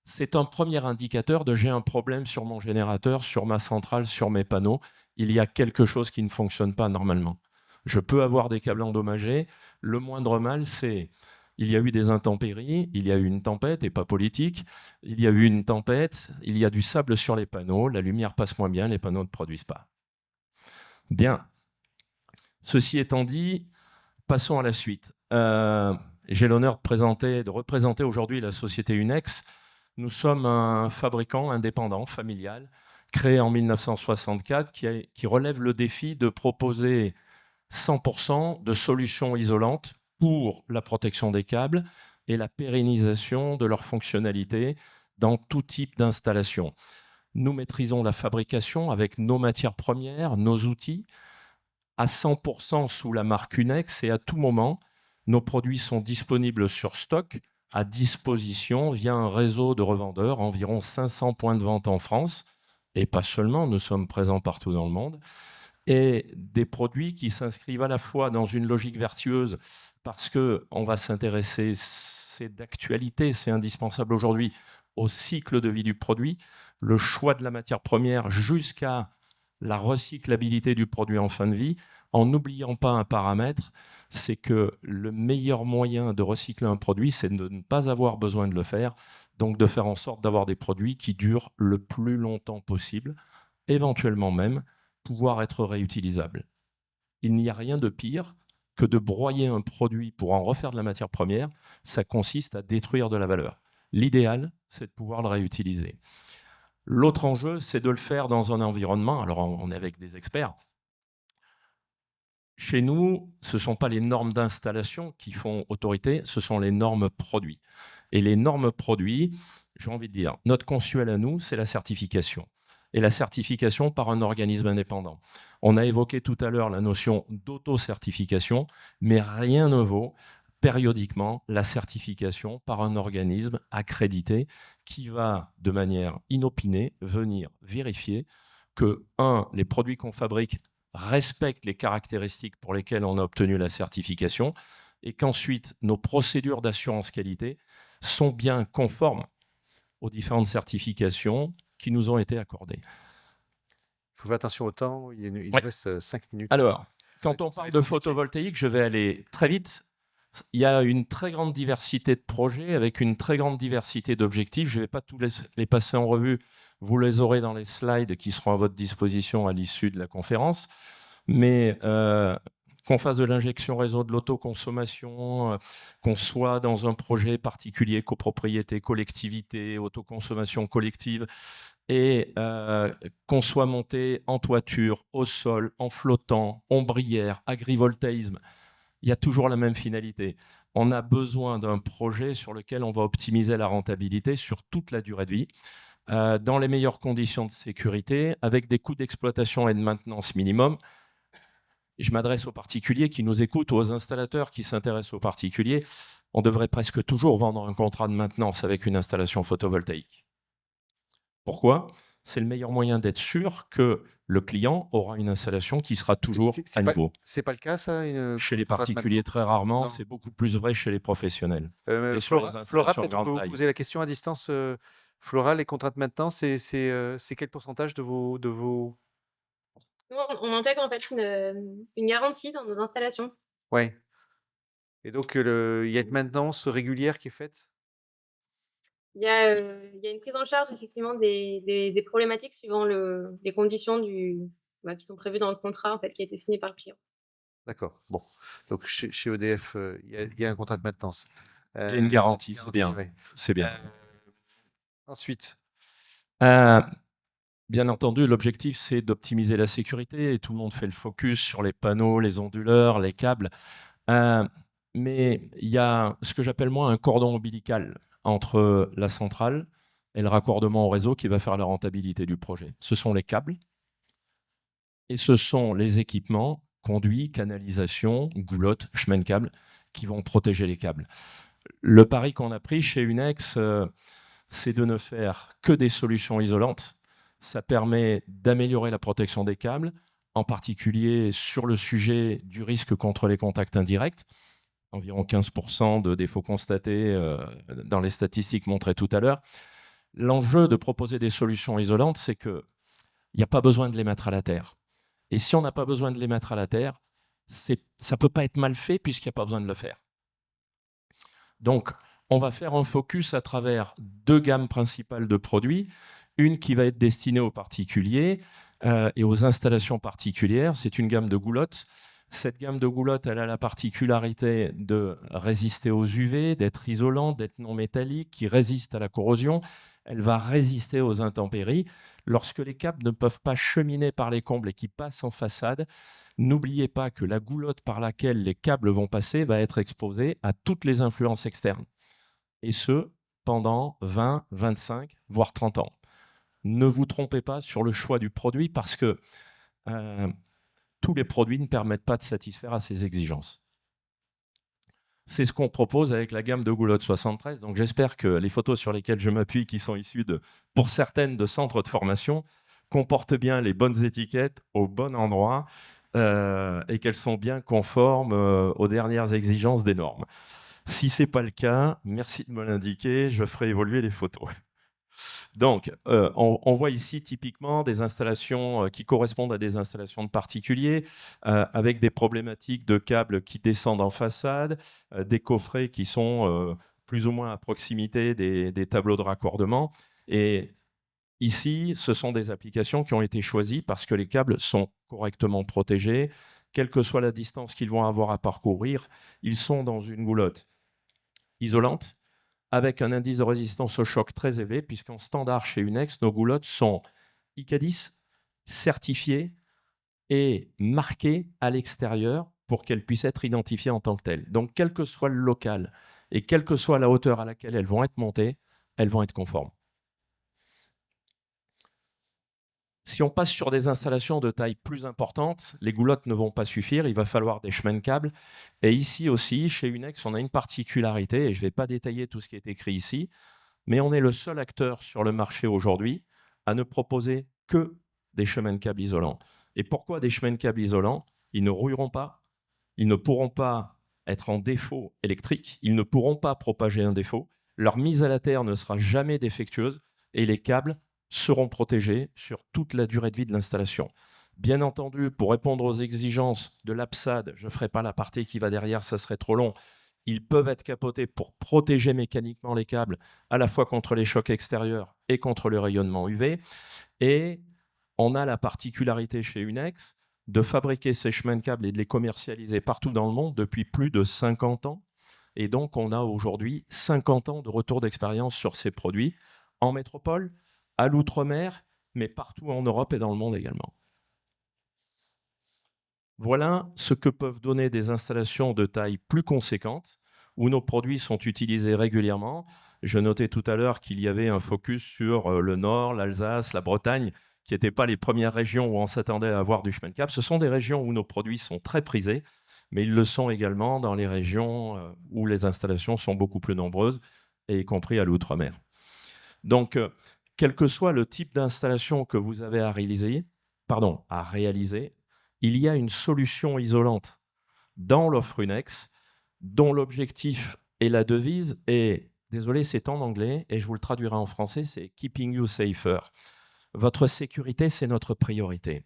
C'est un premier indicateur de j'ai un problème sur mon générateur, sur ma centrale, sur mes panneaux. Il y a quelque chose qui ne fonctionne pas normalement. Je peux avoir des câbles endommagés. Le moindre mal, c'est il y a eu des intempéries, il y a eu une tempête, et pas politique. Il y a eu une tempête, il y a du sable sur les panneaux, la lumière passe moins bien, les panneaux ne produisent pas. Bien. Ceci étant dit, passons à la suite. J'ai l'honneur de représenter aujourd'hui la société Unex. Nous sommes un fabricant indépendant, familial, créé en 1964, qui relève le défi de proposer 100% de solutions isolantes pour la protection des câbles et la pérennisation de leurs fonctionnalités dans tout type d'installation. Nous maîtrisons la fabrication avec nos matières premières, nos outils, à 100% sous la marque Unex, et à tout moment, nos produits sont disponibles sur stock, à disposition via un réseau de revendeurs, environ 500 points de vente en France, et pas seulement, nous sommes présents partout dans le monde, et des produits qui s'inscrivent à la fois dans une logique vertueuse, parce qu'on va s'intéresser, c'est d'actualité, c'est indispensable aujourd'hui, au cycle de vie du produit, le choix de la matière première jusqu'à la recyclabilité du produit en fin de vie, en n'oubliant pas un paramètre, c'est que le meilleur moyen de recycler un produit, c'est de ne pas avoir besoin de le faire, donc de faire en sorte d'avoir des produits qui durent le plus longtemps possible, éventuellement même pouvoir être réutilisables. Il n'y a rien de pire que de broyer un produit pour en refaire de la matière première, ça consiste à détruire de la valeur. L'idéal, c'est de pouvoir le réutiliser. L'autre enjeu, c'est de le faire dans un environnement, alors on est avec des experts. Chez nous, ce ne sont pas les normes d'installation qui font autorité, ce sont les normes produits. Et les normes produits, j'ai envie de dire, notre consuel à nous, c'est la certification. Et la certification par un organisme indépendant. On a évoqué tout à l'heure la notion d'auto-certification, mais rien ne vaut périodiquement la certification par un organisme accrédité qui va, de manière inopinée, venir vérifier que, les produits qu'on fabrique respectent les caractéristiques pour lesquelles on a obtenu la certification, et qu'ensuite nos procédures d'assurance qualité sont bien conformes aux différentes certifications qui nous ont été accordées. Il faut faire attention au temps, il nous Ouais. reste 5 minutes. Alors, quand on parle de photovoltaïque, je vais aller très vite. Il y a une très grande diversité de projets avec une très grande diversité d'objectifs. Je ne vais pas tous les passer en revue. Vous les aurez dans les slides qui seront à votre disposition à l'issue de la conférence. Mais qu'on fasse de l'injection réseau, de l'autoconsommation, qu'on soit dans un projet particulier, copropriété, collectivité, autoconsommation collective, et qu'on soit monté en toiture, au sol, en flottant, ombrière, agrivoltaïsme, il y a toujours la même finalité. On a besoin d'un projet sur lequel on va optimiser la rentabilité sur toute la durée de vie, dans les meilleures conditions de sécurité, avec des coûts d'exploitation et de maintenance minimum. Je m'adresse aux particuliers qui nous écoutent, aux installateurs qui s'intéressent aux particuliers. On devrait presque toujours vendre un contrat de maintenance avec une installation photovoltaïque. Pourquoi ? C'est le meilleur moyen d'être sûr que le client aura une installation qui sera toujours à niveau. C'est pas le cas, ça, Chez les particuliers, très rarement. Non. C'est beaucoup plus vrai chez les professionnels. Et sur les Flora, installations peut-être grande que vous taille. posez la question à distance. Flora, les contrats de maintenance, c'est quel pourcentage de vos... Nous, on intègre en fait une garantie dans nos installations. Ouais. Et donc, il y a une maintenance régulière qui est faite? Il y a une prise en charge effectivement des problématiques suivant les conditions qui sont prévues dans le contrat en fait, qui a été signé par le client. D'accord. Bon. Donc, chez EDF, il y a un contrat de maintenance. Il y a une garantie, c'est bien. Ouais. C'est bien. Ensuite, Bien entendu, l'objectif, c'est d'optimiser la sécurité et tout le monde fait le focus sur les panneaux, les onduleurs, les câbles. Mais il y a ce que j'appelle moi un cordon ombilical entre la centrale et le raccordement au réseau qui va faire la rentabilité du projet. Ce sont les câbles et ce sont les équipements, conduits, canalisation, goulottes, chemin de câble, qui vont protéger les câbles. Le pari qu'on a pris chez Unex, c'est de ne faire que des solutions isolantes. Ça permet d'améliorer la protection des câbles, en particulier sur le sujet du risque contre les contacts indirects. Environ 15% de défauts constatés dans les statistiques montrées tout à l'heure. L'enjeu de proposer des solutions isolantes, c'est qu'il n'y a pas besoin de les mettre à la terre. Et si on n'a pas besoin de les mettre à la terre, ça ne peut pas être mal fait puisqu'il n'y a pas besoin de le faire. Donc, on va faire un focus à travers deux gammes principales de produits. Une qui va être destinée aux particuliers et aux installations particulières. C'est une gamme de goulottes. Cette gamme de goulottes, elle a la particularité de résister aux UV, d'être isolante, d'être non métallique, qui résiste à la corrosion. Elle va résister aux intempéries. Lorsque les câbles ne peuvent pas cheminer par les combles et qui passent en façade, n'oubliez pas que la goulotte par laquelle les câbles vont passer va être exposée à toutes les influences externes. Et ce, pendant 20, 25, voire 30 ans. Ne vous trompez pas sur le choix du produit parce que tous les produits ne permettent pas de satisfaire à ces exigences. C'est ce qu'on propose avec la gamme de goulottes 73. Donc j'espère que les photos sur lesquelles je m'appuie, qui sont issues pour certaines de centres de formation, comportent bien les bonnes étiquettes au bon endroit et qu'elles sont bien conformes aux dernières exigences des normes. Si ce n'est pas le cas, merci de me l'indiquer, je ferai évoluer les photos. Donc, on voit ici typiquement des installations qui correspondent à des installations de particuliers, avec des problématiques de câbles qui descendent en façade, des coffrets qui sont plus ou moins à proximité des tableaux de raccordement. Et ici, ce sont des applications qui ont été choisies parce que les câbles sont correctement protégés, quelle que soit la distance qu'ils vont avoir à parcourir, ils sont dans une goulotte isolante, avec un indice de résistance au choc très élevé, puisqu'en standard chez Unex, nos goulottes sont ICA10 certifiées et marquées à l'extérieur pour qu'elles puissent être identifiées en tant que telles. Donc, quel que soit le local et quelle que soit la hauteur à laquelle elles vont être montées, elles vont être conformes. Si on passe sur des installations de taille plus importante, les goulottes ne vont pas suffire, il va falloir des chemins de câbles. Et ici aussi, chez Unex, on a une particularité, et je ne vais pas détailler tout ce qui est écrit ici, mais on est le seul acteur sur le marché aujourd'hui à ne proposer que des chemins de câbles isolants. Et pourquoi des chemins de câbles isolants? Ils ne rouilleront pas, ils ne pourront pas être en défaut électrique, ils ne pourront pas propager un défaut, leur mise à la terre ne sera jamais défectueuse, et les câbles seront protégés sur toute la durée de vie de l'installation. Bien entendu, pour répondre aux exigences de l'APSAD, je ne ferai pas la partie qui va derrière, ça serait trop long, ils peuvent être capotés pour protéger mécaniquement les câbles, à la fois contre les chocs extérieurs et contre le rayonnement UV. Et on a la particularité chez Unex de fabriquer ces chemins de câbles et de les commercialiser partout dans le monde depuis plus de 50 ans. Et donc, on a aujourd'hui 50 ans de retour d'expérience sur ces produits en métropole, à l'outre-mer, mais partout en Europe et dans le monde également. Voilà ce que peuvent donner des installations de taille plus conséquente, où nos produits sont utilisés régulièrement. Je notais tout à l'heure qu'il y avait un focus sur le Nord, l'Alsace, la Bretagne, qui n'étaient pas les premières régions où on s'attendait à avoir du chemin de câble. Ce sont des régions où nos produits sont très prisés, mais ils le sont également dans les régions où les installations sont beaucoup plus nombreuses, et y compris à l'outre-mer. Donc, quel que soit le type d'installation que vous avez à réaliser, à réaliser, il y a une solution isolante dans l'offre Unex dont l'objectif et la devise est, désolé, c'est en anglais et je vous le traduirai en français, c'est Keeping You Safer. Votre sécurité, c'est notre priorité.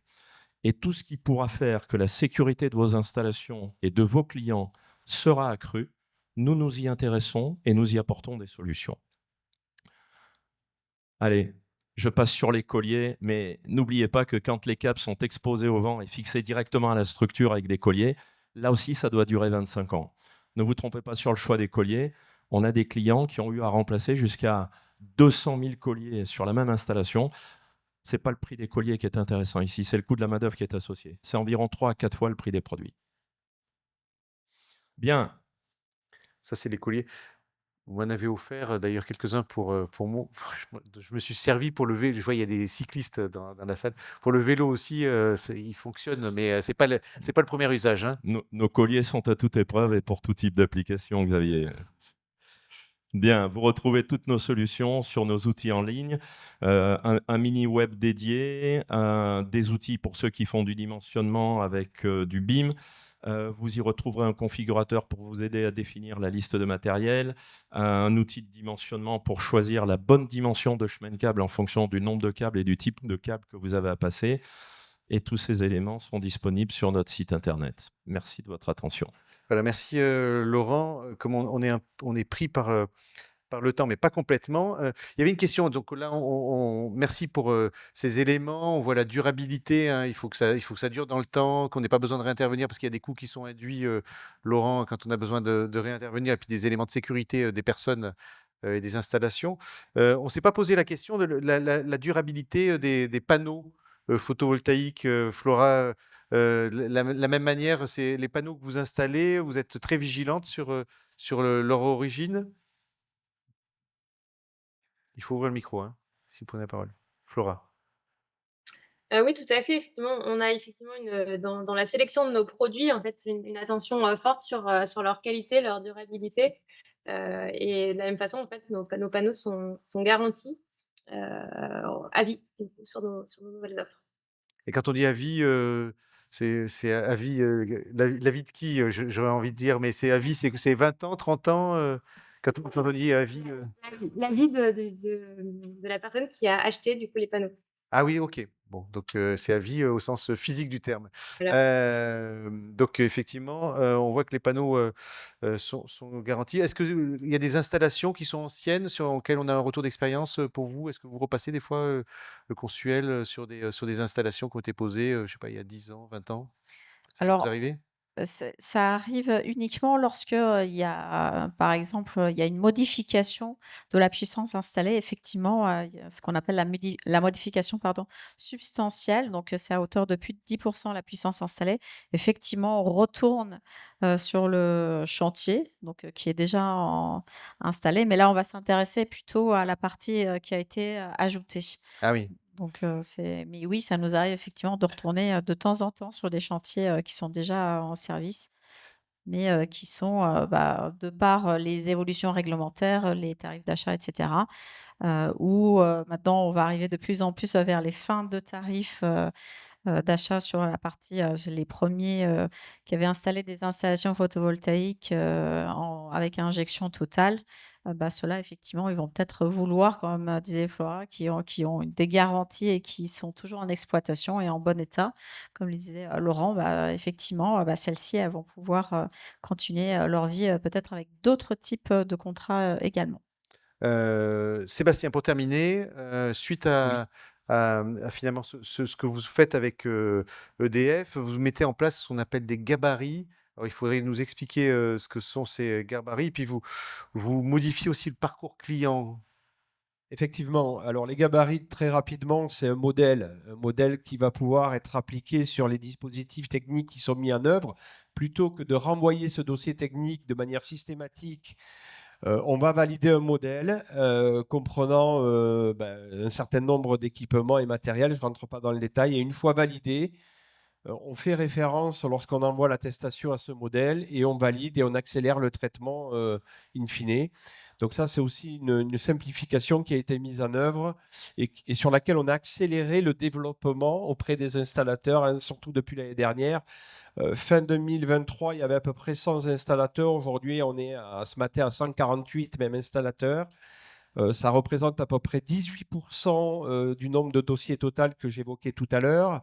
Et tout ce qui pourra faire que la sécurité de vos installations et de vos clients sera accrue, nous nous y intéressons et nous y apportons des solutions. Allez, je passe sur les colliers, mais n'oubliez pas que quand les câbles sont exposés au vent et fixés directement à la structure avec des colliers, là aussi, ça doit durer 25 ans. Ne vous trompez pas sur le choix des colliers. On a des clients qui ont eu à remplacer jusqu'à 200 000 colliers sur la même installation. Ce n'est pas le prix des colliers qui est intéressant ici, c'est le coût de la main-d'œuvre qui est associé. C'est environ 3 à 4 fois le prix des produits. Bien. Ça, c'est les colliers. Vous m'en avez offert d'ailleurs quelques-uns pour moi. Je me suis servi pour le vélo. Je vois, il y a des cyclistes dans la salle. Pour le vélo aussi, il fonctionne, mais ce n'est pas le premier usage. Hein. Nos colliers sont à toute épreuve et pour tout type d'application, Xavier. Bien, vous retrouvez toutes nos solutions sur nos outils en ligne, un mini web dédié, des outils pour ceux qui font du dimensionnement avec du BIM. Vous y retrouverez un configurateur pour vous aider à définir la liste de matériel, un outil de dimensionnement pour choisir la bonne dimension de chemin de câble en fonction du nombre de câbles et du type de câble que vous avez à passer. Et tous ces éléments sont disponibles sur notre site internet. Merci de votre attention. Voilà, merci Laurent. Comme on est pris par le temps, mais pas complètement. Il y avait une question, donc là, merci pour ces éléments. On voit la durabilité, hein, il faut que ça dure dans le temps, qu'on n'ait pas besoin de réintervenir parce qu'il y a des coûts qui sont induits, Laurent, quand on a besoin de réintervenir, et puis des éléments de sécurité des personnes et des installations. On ne s'est pas posé la question de la durabilité des panneaux photovoltaïques, Flora. La même manière, c'est les panneaux que vous installez, vous êtes très vigilante sur leur origine. Il faut ouvrir le micro, hein, si vous prenez la parole. Flora. Oui, tout à fait. Effectivement, on a effectivement dans la sélection de nos produits, en fait, une attention forte sur leur qualité, leur durabilité. Et de la même façon, en fait, nos panneaux sont garantis à vie sur nos nouvelles offres. Et quand on dit avis, c'est avis, l'avis de qui? J'aurais envie de dire, mais c'est avis, c'est 20 ans, 30 ans? Quand on dit avis. L'avis de la personne qui a acheté, du coup, les panneaux. Ah oui, OK. Bon, donc c'est avis au sens physique du terme. Voilà. Donc effectivement, on voit que les panneaux sont garantis. Est-ce qu'il y a des installations qui sont anciennes sur lesquelles on a un retour d'expérience pour vous? Est-ce que vous repassez des fois le Consuel sur des installations qui ont été posées, je ne sais pas, il y a 10 ans, 20 ans? Ça peut vous Alors, arriver? Ça arrive uniquement lorsque, il y a, par exemple, il y a une modification de la puissance installée. Effectivement, il y a ce qu'on appelle la modification, pardon, substantielle. Donc, c'est à hauteur de plus de 10 la puissance installée. Effectivement, on retourne, sur le chantier, donc, qui est déjà installé. Mais là, on va s'intéresser plutôt à la partie, qui a été, ajoutée. Ah oui. Donc, mais oui, ça nous arrive effectivement de retourner, de temps en temps sur des chantiers, qui sont déjà en service, mais, qui sont, de par, les évolutions réglementaires, les tarifs d'achat et cetera, où, maintenant on va arriver de plus en plus, vers les fins de tarifs, d'achat sur la partie, les premiers qui avaient installé des installations photovoltaïques, avec injection totale. Ceux-là, effectivement, ils vont peut-être vouloir, comme disait Flora, qui ont des garanties et qui sont toujours en exploitation et en bon état. Comme le disait Laurent, effectivement, celles-ci, elles vont pouvoir continuer leur vie, peut-être avec d'autres types de contrats également. Sébastien, pour terminer, suite Oui. à finalement ce que vous faites avec EDF, vous mettez en place ce qu'on appelle des gabarits. Alors, il faudrait nous expliquer ce que sont ces gabarits, puis vous modifiez aussi le parcours client. Effectivement. Alors, les gabarits, très rapidement, c'est un modèle qui va pouvoir être appliqué sur les dispositifs techniques qui sont mis en œuvre. Plutôt que de renvoyer ce dossier technique de manière systématique, on va valider un modèle comprenant un certain nombre d'équipements et matériels. Je ne rentre pas dans le détail. Et une fois validé, on fait référence lorsqu'on envoie l'attestation à ce modèle et on valide et on accélère le traitement in fine. Donc ça, c'est aussi une simplification qui a été mise en œuvre et sur laquelle on a accéléré le développement auprès des installateurs, hein, surtout depuis l'année dernière. Fin 2023, il y avait à peu près 100 installateurs. Aujourd'hui, on est ce matin à 148 même installateurs. Ça représente à peu près 18% du nombre de dossiers total que j'évoquais tout à l'heure.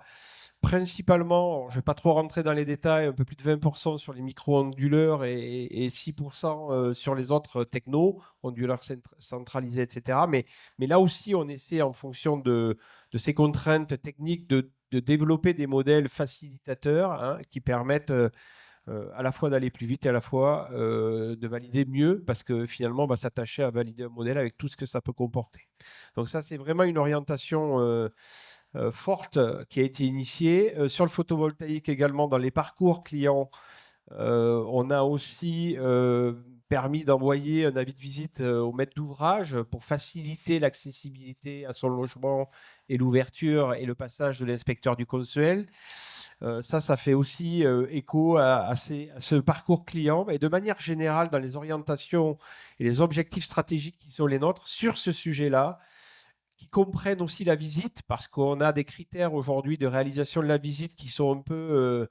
Principalement, je ne vais pas trop rentrer dans les détails, un peu plus de 20% sur les micro-onduleurs et 6% sur les autres technos, onduleurs centralisés, etc. Mais là aussi, on essaie, en fonction de ces contraintes techniques, de développer des modèles facilitateurs, hein, qui permettent à la fois d'aller plus vite et à la fois de valider mieux, parce que finalement, on va s'attacher à valider un modèle avec tout ce que ça peut comporter. Donc ça, c'est vraiment une orientation forte qui a été initiée. Sur le photovoltaïque également, dans les parcours clients, on a aussi permis d'envoyer un avis de visite au maître d'ouvrage pour faciliter l'accessibilité à son logement et l'ouverture et le passage de l'inspecteur du consuel. Ça fait aussi écho à ce parcours client. Et de manière générale, dans les orientations et les objectifs stratégiques qui sont les nôtres sur ce sujet-là, qui comprennent aussi la visite, parce qu'on a des critères aujourd'hui de réalisation de la visite qui sont un peu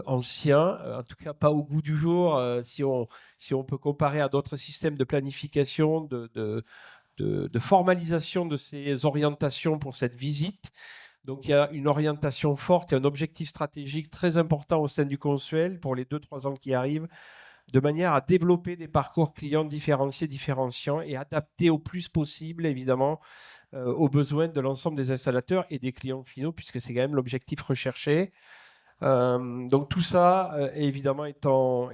anciens, en tout cas pas au goût du jour, si on peut comparer à d'autres systèmes de planification, de formalisation de ces orientations pour cette visite. Donc il y a une orientation forte et un objectif stratégique très important au sein du Consuel pour les 2-3 ans qui arrivent, de manière à développer des parcours clients différenciés, différenciants et adaptés au plus possible, évidemment, aux besoins de l'ensemble des installateurs et des clients finaux, puisque c'est quand même l'objectif recherché. Donc tout ça, évidemment, est en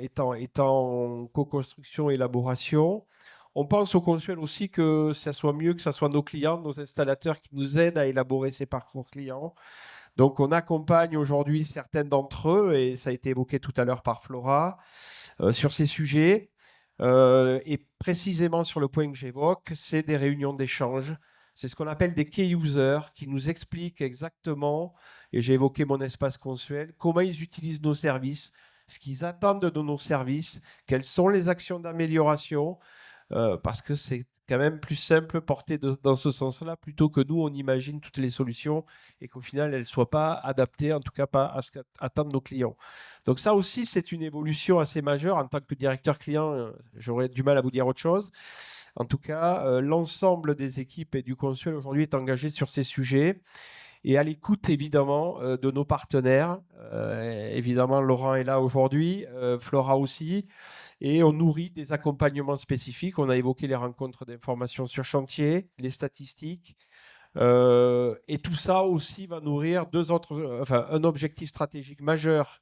co-construction et élaboration. On pense au Consuel aussi que ça soit mieux que ce soit nos clients, nos installateurs qui nous aident à élaborer ces parcours clients. Donc on accompagne aujourd'hui certains d'entre eux, et ça a été évoqué tout à l'heure par Flora, sur ces sujets. Et précisément sur le point que j'évoque, c'est des réunions d'échange. C'est ce qu'on appelle des key users qui nous expliquent exactement, et j'ai évoqué mon espace Consuel, comment ils utilisent nos services, ce qu'ils attendent de nos services, quelles sont les actions d'amélioration, parce que c'est quand même plus simple porter dans ce sens-là plutôt que nous, on imagine toutes les solutions et qu'au final, elles ne soient pas adaptées, en tout cas pas à ce qu'attendent nos clients. Donc ça aussi, c'est une évolution assez majeure. En tant que directeur client, j'aurais du mal à vous dire autre chose. En tout cas, l'ensemble des équipes et du Consuel aujourd'hui est engagé sur ces sujets et à l'écoute évidemment de nos partenaires. Évidemment, Laurent est là aujourd'hui, Flora aussi. Et on nourrit des accompagnements spécifiques. On a évoqué les rencontres d'information sur chantier, les statistiques. Et tout ça aussi va nourrir un objectif stratégique majeur,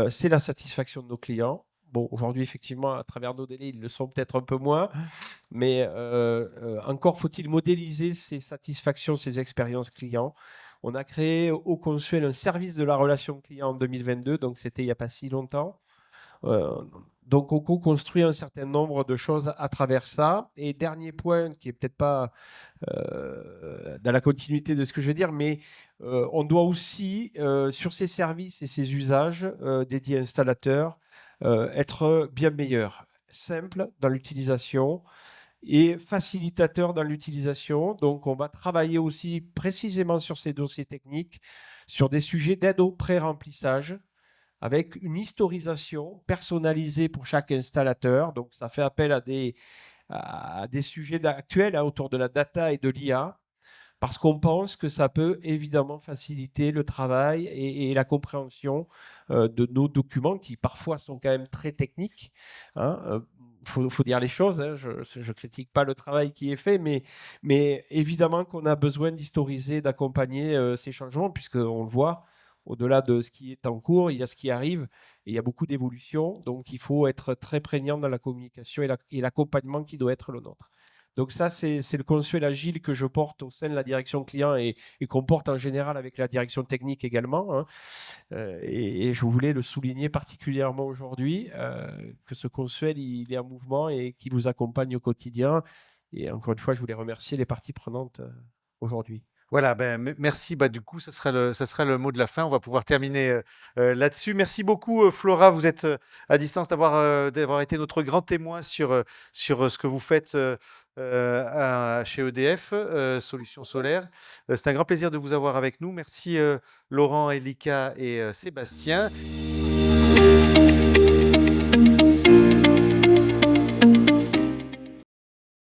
c'est la satisfaction de nos clients. Bon, aujourd'hui, effectivement, à travers nos délais, ils le sont peut-être un peu moins, mais encore faut-il modéliser ces satisfactions, ces expériences clients. On a créé au Consuel un service de la relation client en 2022, donc c'était il n'y a pas si longtemps. Donc, on co-construit un certain nombre de choses à travers ça. Et dernier point, qui est peut-être pas dans la continuité de ce que je vais dire, mais on doit aussi, sur ces services et ces usages dédiés installateurs, être bien meilleur, simple dans l'utilisation et facilitateur dans l'utilisation. Donc, on va travailler aussi précisément sur ces dossiers techniques, sur des sujets d'aide au pré-remplissage, avec une historisation personnalisée pour chaque installateur. Donc, ça fait appel à des sujets actuels, hein, autour de la data et de l'IA, parce qu'on pense que ça peut évidemment faciliter le travail et la compréhension de nos documents, qui parfois sont quand même très techniques. Hein. Faut dire les choses, hein. Je ne critique pas le travail qui est fait, mais évidemment qu'on a besoin d'historiser, d'accompagner ces changements, puisqu'on le voit, au-delà de ce qui est en cours, il y a ce qui arrive et il y a beaucoup d'évolutions. Donc, il faut être très prégnant dans la communication et l'accompagnement qui doit être le nôtre. Donc ça, c'est le Consuel agile que je porte au sein de la direction client et qu'on porte en général avec la direction technique également. Hein. Et je voulais le souligner particulièrement aujourd'hui, que ce Consuel, il est en mouvement et qui vous accompagne au quotidien. Et encore une fois, je voulais remercier les parties prenantes aujourd'hui. Voilà, merci. Du coup, ça sera le mot de la fin. On va pouvoir terminer là-dessus. Merci beaucoup, Flora. Vous êtes à distance d'avoir été notre grand témoin sur ce que vous faites chez EDF, Solutions Solaires. C'est un grand plaisir de vous avoir avec nous. Merci, Laurent, Elika et Sébastien.